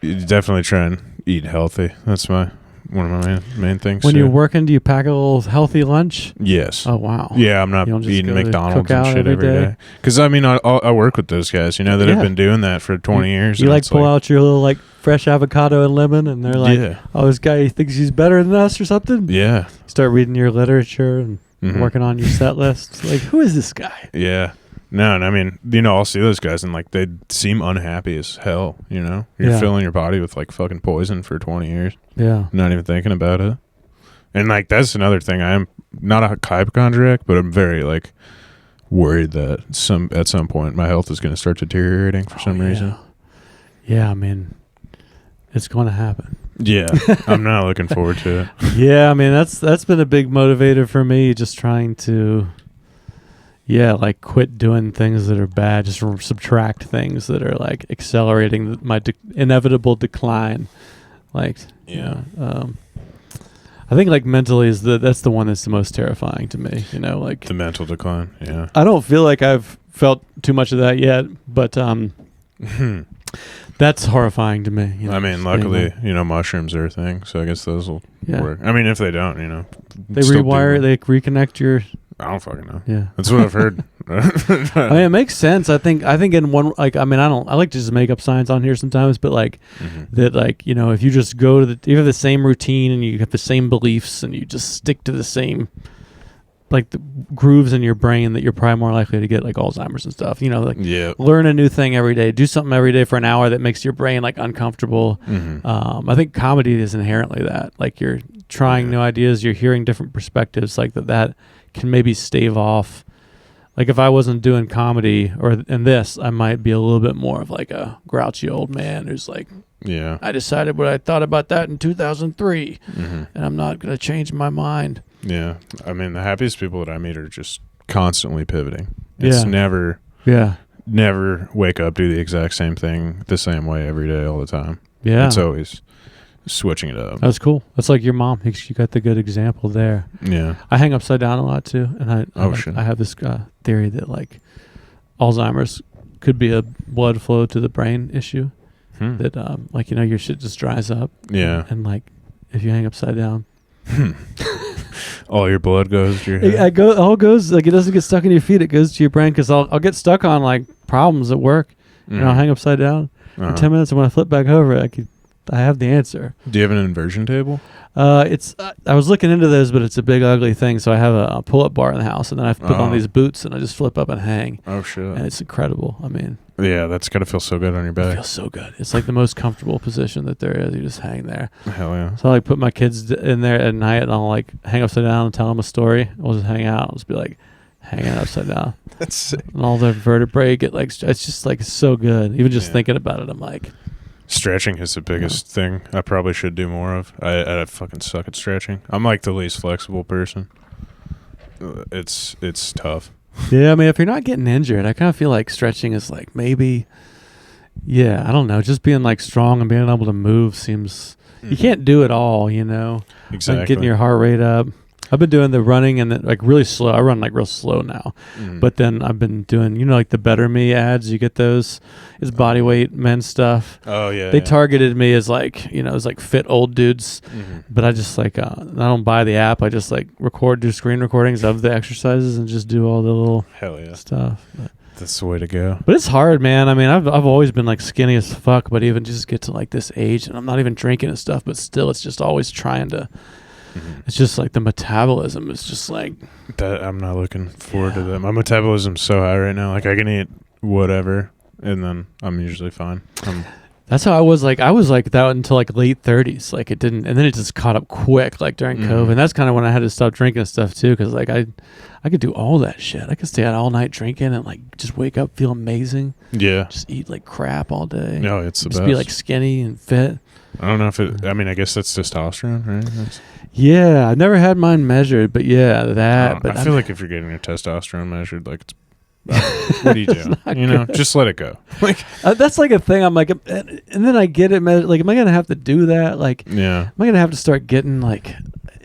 you definitely try and eat healthy. That's one of my main things. When you're working, do you pack a little healthy lunch? Yes. Oh, wow. Yeah, I'm not eating McDonald's and shit every day. Because, I mean, I work with those guys, that have been doing that for 20 years. You pull out your little, fresh avocado and lemon, and they're like, oh, this guy thinks he's better than us or something? Yeah. You start reading your literature and working on your set list. Like, who is this guy? Yeah. No, and I mean, I'll see those guys and they seem unhappy as hell, You're filling your body with fucking poison for 20 years. Yeah. Not even thinking about it. And that's another thing. I am not a hypochondriac, but I'm very worried that at some point my health is going to start deteriorating for some reason. Yeah, I mean, it's going to happen. Yeah. I'm not looking forward to it. Yeah, I mean, that's been a big motivator for me, just trying to quit doing things that are bad, just subtract things that are accelerating my inevitable decline. I think mentally that's the one that's the most terrifying to me, the mental decline. Yeah. I don't feel like I've felt too much of that yet, but that's horrifying to me. I mean, luckily, mushrooms are a thing, so I guess those will work. I mean, if they don't, they rewire, they reconnect your. I don't fucking know. Yeah, that's what I've heard. I mean, it makes sense. I think in one, I like to just make up science on here sometimes, but that if you just go to you have the same routine and you have the same beliefs and you just stick to the same the grooves in your brain, that you're probably more likely to get Alzheimer's and stuff. Learn a new thing every day, do something every day for an hour that makes your brain uncomfortable. Mm-hmm. I think comedy is inherently that. You're trying new ideas, you're hearing different perspectives, that can maybe stave off. If I wasn't doing comedy in this, I might be a little bit more of a grouchy old man who's I decided what I thought about that in 2003, and I'm not going to change my mind. Yeah. I mean, the happiest people that I meet are just constantly pivoting. It's never wake up, do the exact same thing the same way every day all the time. Yeah. It's always switching it up. That's cool. That's like your mom. You got the good example there. Yeah. I hang upside down a lot too, and I have this theory that Alzheimer's could be a blood flow to the brain issue. Hmm. That like your shit just dries up. Yeah. And like if you hang upside down, all your blood goes to your head. It all goes like it doesn't get stuck in your feet. It goes to your brain because I'll get stuck on like problems at work. And I'll hang upside down for 10 minutes, and when I flip back over, I have the answer. Do you have an inversion table? It's I was looking into those, but it's a big ugly thing. So I have a pull-up bar in the house, and then I put on these boots, and I just flip up and hang. Oh shit! And it's incredible. I mean, yeah, that's gotta feel so good on your it back. feels so good. It's like the most comfortable position that there is. You just hang there. Hell yeah! So I like put my kids in there at night, and I'll like hang upside down and tell them a story. We'll just hang out. I'll just be like hanging upside down. That's sick. And all the vertebrae get like it's just like so good. Even just thinking about it, I'm like. Stretching is the biggest thing I probably should do more of. I fucking suck at stretching. I'm like the least flexible person. It's tough. Yeah, I mean, if you're not getting injured, I kind of feel like stretching is like maybe, I don't know, just being like strong and being able to move seems, you can't do it all, Exactly. Like getting your heart rate up. I've been doing the running and like really slow. I run like real slow now, but then I've been doing, like the Better Me ads. You get those. It's body weight men's stuff. Oh yeah. They targeted me as like, as like fit old dudes, but I just like, I don't buy the app. I just like do screen recordings of the exercises and just do all the little stuff. That's the way to go. But it's hard, man. I mean, I've always been like skinny as fuck, but even just get to like this age and I'm not even drinking and stuff, but still it's just always trying to. It's just like the metabolism is just like that. I'm not looking forward to that. My metabolism's so high right now. Like I can eat whatever, and then I'm usually fine. That's how I was like that until like late 30s. Like it didn't, and then it just caught up quick. Like during COVID, and that's kind of when I had to stop drinking and stuff too. Because like I could do all that shit. I could stay out all night drinking and like just wake up feel amazing. Yeah, just eat like crap all day. No, it's the just best. Be like skinny and fit. I don't know if it. I mean, I guess that's testosterone, right? Yeah, I've never had mine measured, but that. But I feel like if you're getting your testosterone measured, like it's. What are you doing? Just let it go. Like that's like a thing. I'm like, and then I get it. Like, am I gonna have to do that? Like, yeah, am I gonna have to start getting like?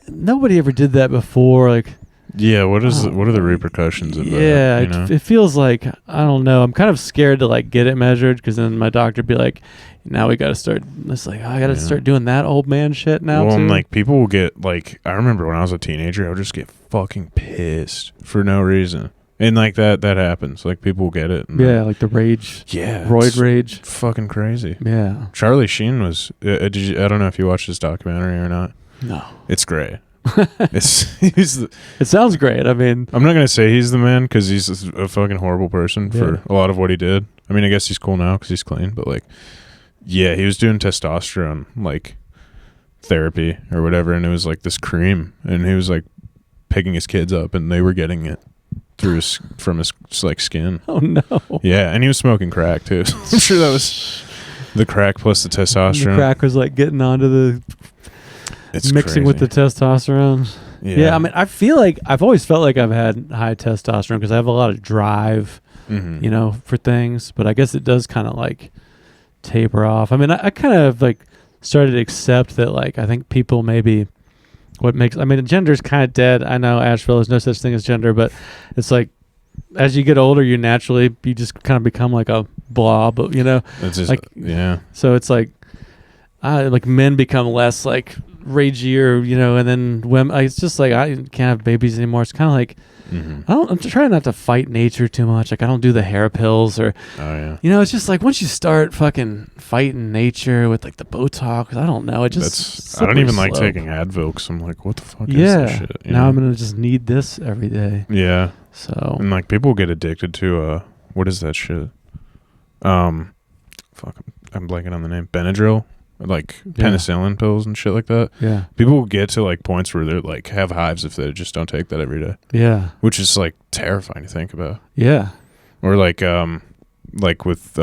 Nobody ever did that before. Like, yeah. What are the repercussions of that? Yeah, it feels like I don't know. I'm kind of scared to like get it measured because then my doctor be like, now we got to start. It's like I got to start doing that old man shit now. Well, too. and like people will get like I remember when I was a teenager, I would just get fucking pissed for no reason. And like that happens. Like people will get it. Yeah, like the rage. Yeah, roid rage. Fucking crazy. Yeah. Charlie Sheen was. I don't know if you watched this documentary or not. No. It's great. It sounds great. I mean, I'm not gonna say he's the man because he's a fucking horrible person for a lot of what he did. I mean, I guess he's cool now because he's clean. But like, yeah, he was doing testosterone like therapy or whatever, and it was like this cream, and he was like picking his kids up, and they were getting it from his like skin. Oh no. Yeah, and he was smoking crack too. So I'm sure that was the crack plus the testosterone. The crack was like getting onto the mixing with the testosterone. Yeah, I mean, I feel like I've always felt like I've had high testosterone because I have a lot of drive, for things. But I guess it does kind of like taper off. I mean, I kind of like started to accept that. Like, I think people maybe. Gender's kind of dead. I know Asheville, there's no such thing as gender, but it's like as you get older, you just kind of become like a blob, It's just, like, yeah. So it's like men become less like ragier, and then women, it's just like I can't have babies anymore. It's kind of like I'm trying not to fight nature too much. Like I don't do the hair pills or, it's just like once you start fucking fighting nature with like the Botox, I don't know. I don't even like taking Advil because I'm like, what the fuck is this shit? Now I'm gonna just need this every day. Yeah. So and like people get addicted to what is that shit? I'm blanking on the name. Benadryl. Like penicillin pills and shit like that. Yeah. People will get to like points where they're like have hives if they just don't take that every day. Yeah. Which is like terrifying to think about. Yeah. Or like with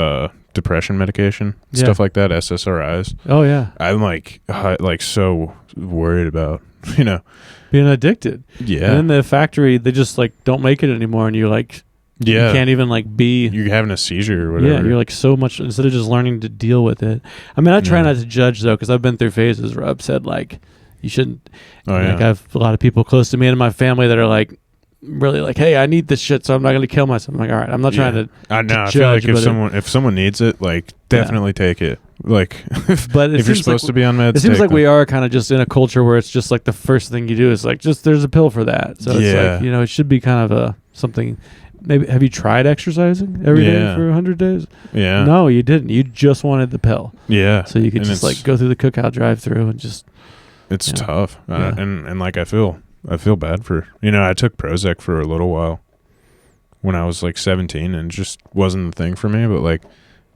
depression medication, stuff like that, SSRIs. Oh yeah. I'm like so worried about, being addicted. Yeah. And then the factory, they just like don't make it anymore and you like you can't even like be. You're having a seizure or whatever. Yeah, you're like so much instead of just learning to deal with it. I mean, I try not to judge though, because I've been through phases where I've said like, you shouldn't. Oh, like I have a lot of people close to me and in my family that are like, really like, hey, I need this shit, so I'm not going to kill myself. I'm like, all right, I'm not trying to. I know. I judge, feel like but if someone needs it, like definitely take it. Like, but if you're supposed to be on meds, it seems like we are kind of just in a culture where it's just like the first thing you do is like just there's a pill for that. So it's like, you know, it should be kind of something. Maybe have you tried exercising every day for 100 days? Yeah. No, you didn't. You just wanted the pill. Yeah. So you could just like go through the cookout drive-through and just. It's tough, and like I feel bad for, you know, I took Prozac for a little while when I was like 17 and it just wasn't the thing for me. But like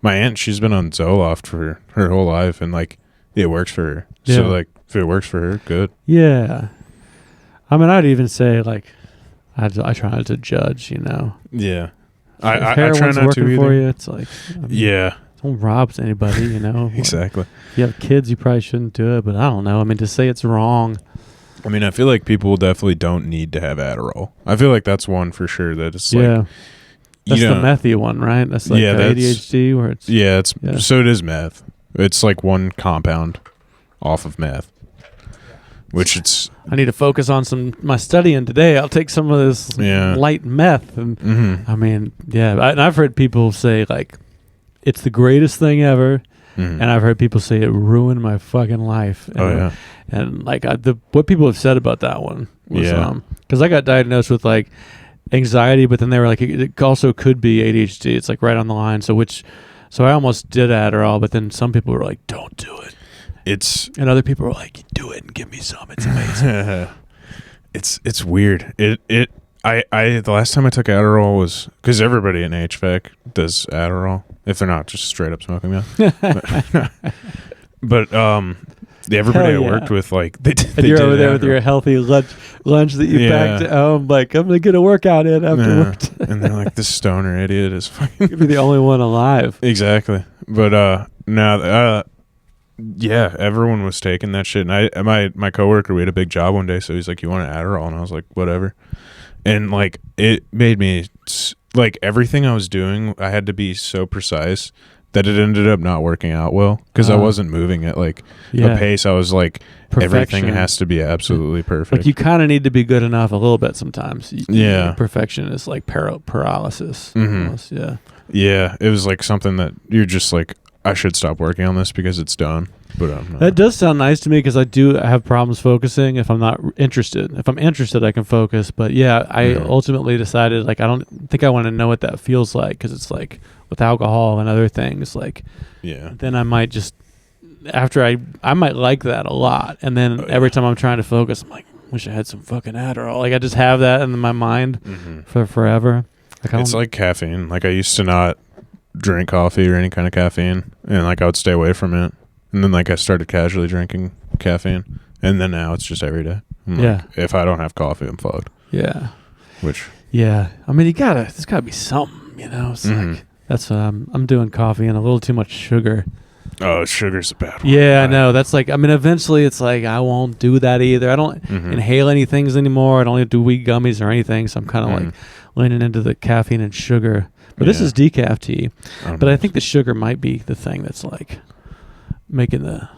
my aunt, she's been on Zoloft for her whole life and like it works for her. Yeah. So like if it works for her, good. Yeah. I mean, I'd even say like I try not to judge, you know. Yeah. I try not to either. For you, it's like don't rob anybody, you know. Exactly. If you have kids, you probably shouldn't do it, but I don't know. I mean, to say it's wrong. I mean, I feel like people definitely don't need to have Adderall. I feel like that's one for sure that it's like... That's the methy one, right? That's like the ADHD where it's... Yeah, so it is meth. It's like one compound off of meth. Which it's... I need to focus on my studying today. I'll take some of this light meth. And I mean, and I've heard people say like, it's the greatest thing ever. And I've heard people say it ruined my fucking life. And, and like what people have said about that one was, because I got diagnosed with like anxiety, but then they were like, it also could be ADHD. It's like right on the line. So I almost did Adderall, but then some people were like, don't do it. And other people were like, do it and give me some. It's amazing. It's weird. The last time I took Adderall was because everybody in HVAC does Adderall if they're not just straight up smoking meth. but everybody I worked with, like they you're over there with your healthy lunch that you packed at home. Like, I'm gonna get a workout in afterwards. And they're like, this stoner idiot is fucking. You'd be the only one alive. Exactly. But now, everyone was taking that shit. And my coworker, we had a big job one day, so he's like, "You want an Adderall?" And I was like, "Whatever." And like it made me like everything I was doing, I had to be so precise that it ended up not working out well because I wasn't moving at like a pace. I was like, everything has to be absolutely perfect. Like you kind of need to be good enough a little bit sometimes. Perfection is like paralysis. Almost, yeah. It was like something that you're just like, I should stop working on this because it's done. But that does sound nice to me because I do have problems focusing if I'm not interested. If I'm interested, I can focus. But I ultimately decided like I don't think I want to know what that feels like because it's like with alcohol and other things like then I might just after I might like that a lot and then every time I'm trying to focus I'm like wish I had some fucking Adderall. Like I just have that in my mind for forever. Like, it's like caffeine. Like I used to not drink coffee or any kind of caffeine and like I would stay away from it. And then like I started casually drinking caffeine and then now it's just every day. Like, if I don't have coffee, I'm fucked. Yeah. Which. Yeah. I mean, there's gotta be something, you know? It's like, that's I'm doing coffee and a little too much sugar. Oh, sugar's a bad one. Yeah, I know. That's like, I mean, eventually it's like, I won't do that either. I don't inhale any things anymore. I don't do weed gummies or anything. So I'm kind of like leaning into the caffeine and sugar. But this is decaf tea. But I think the sugar might be the thing that's like making the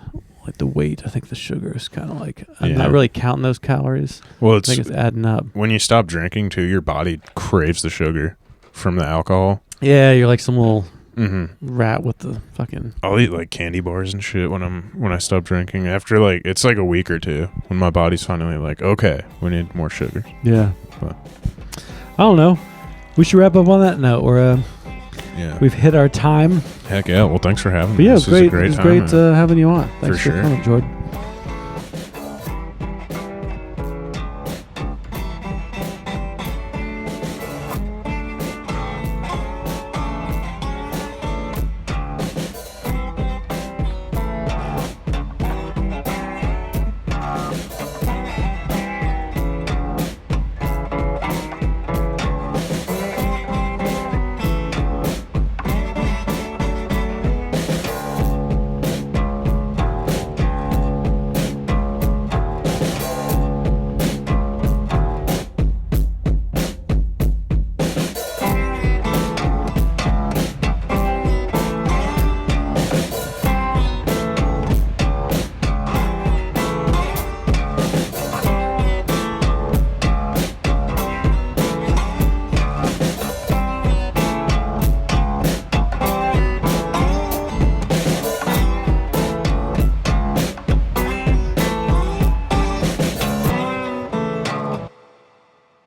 weight. I think the sugar is kind of like I'm not really counting those calories. Well, I think it's adding up. When you stop drinking too, your body craves the sugar from the alcohol. Yeah, you're like some little rat with the fucking. I'll eat like candy bars and shit when I stop drinking. After like it's like a week or two when my body's finally like, okay, we need more sugar. Yeah. But I don't know. We should wrap up on that note. We've hit our time. Heck yeah. Well, thanks for having me. But it was great. It was great having you on. Thanks for coming, Jordan.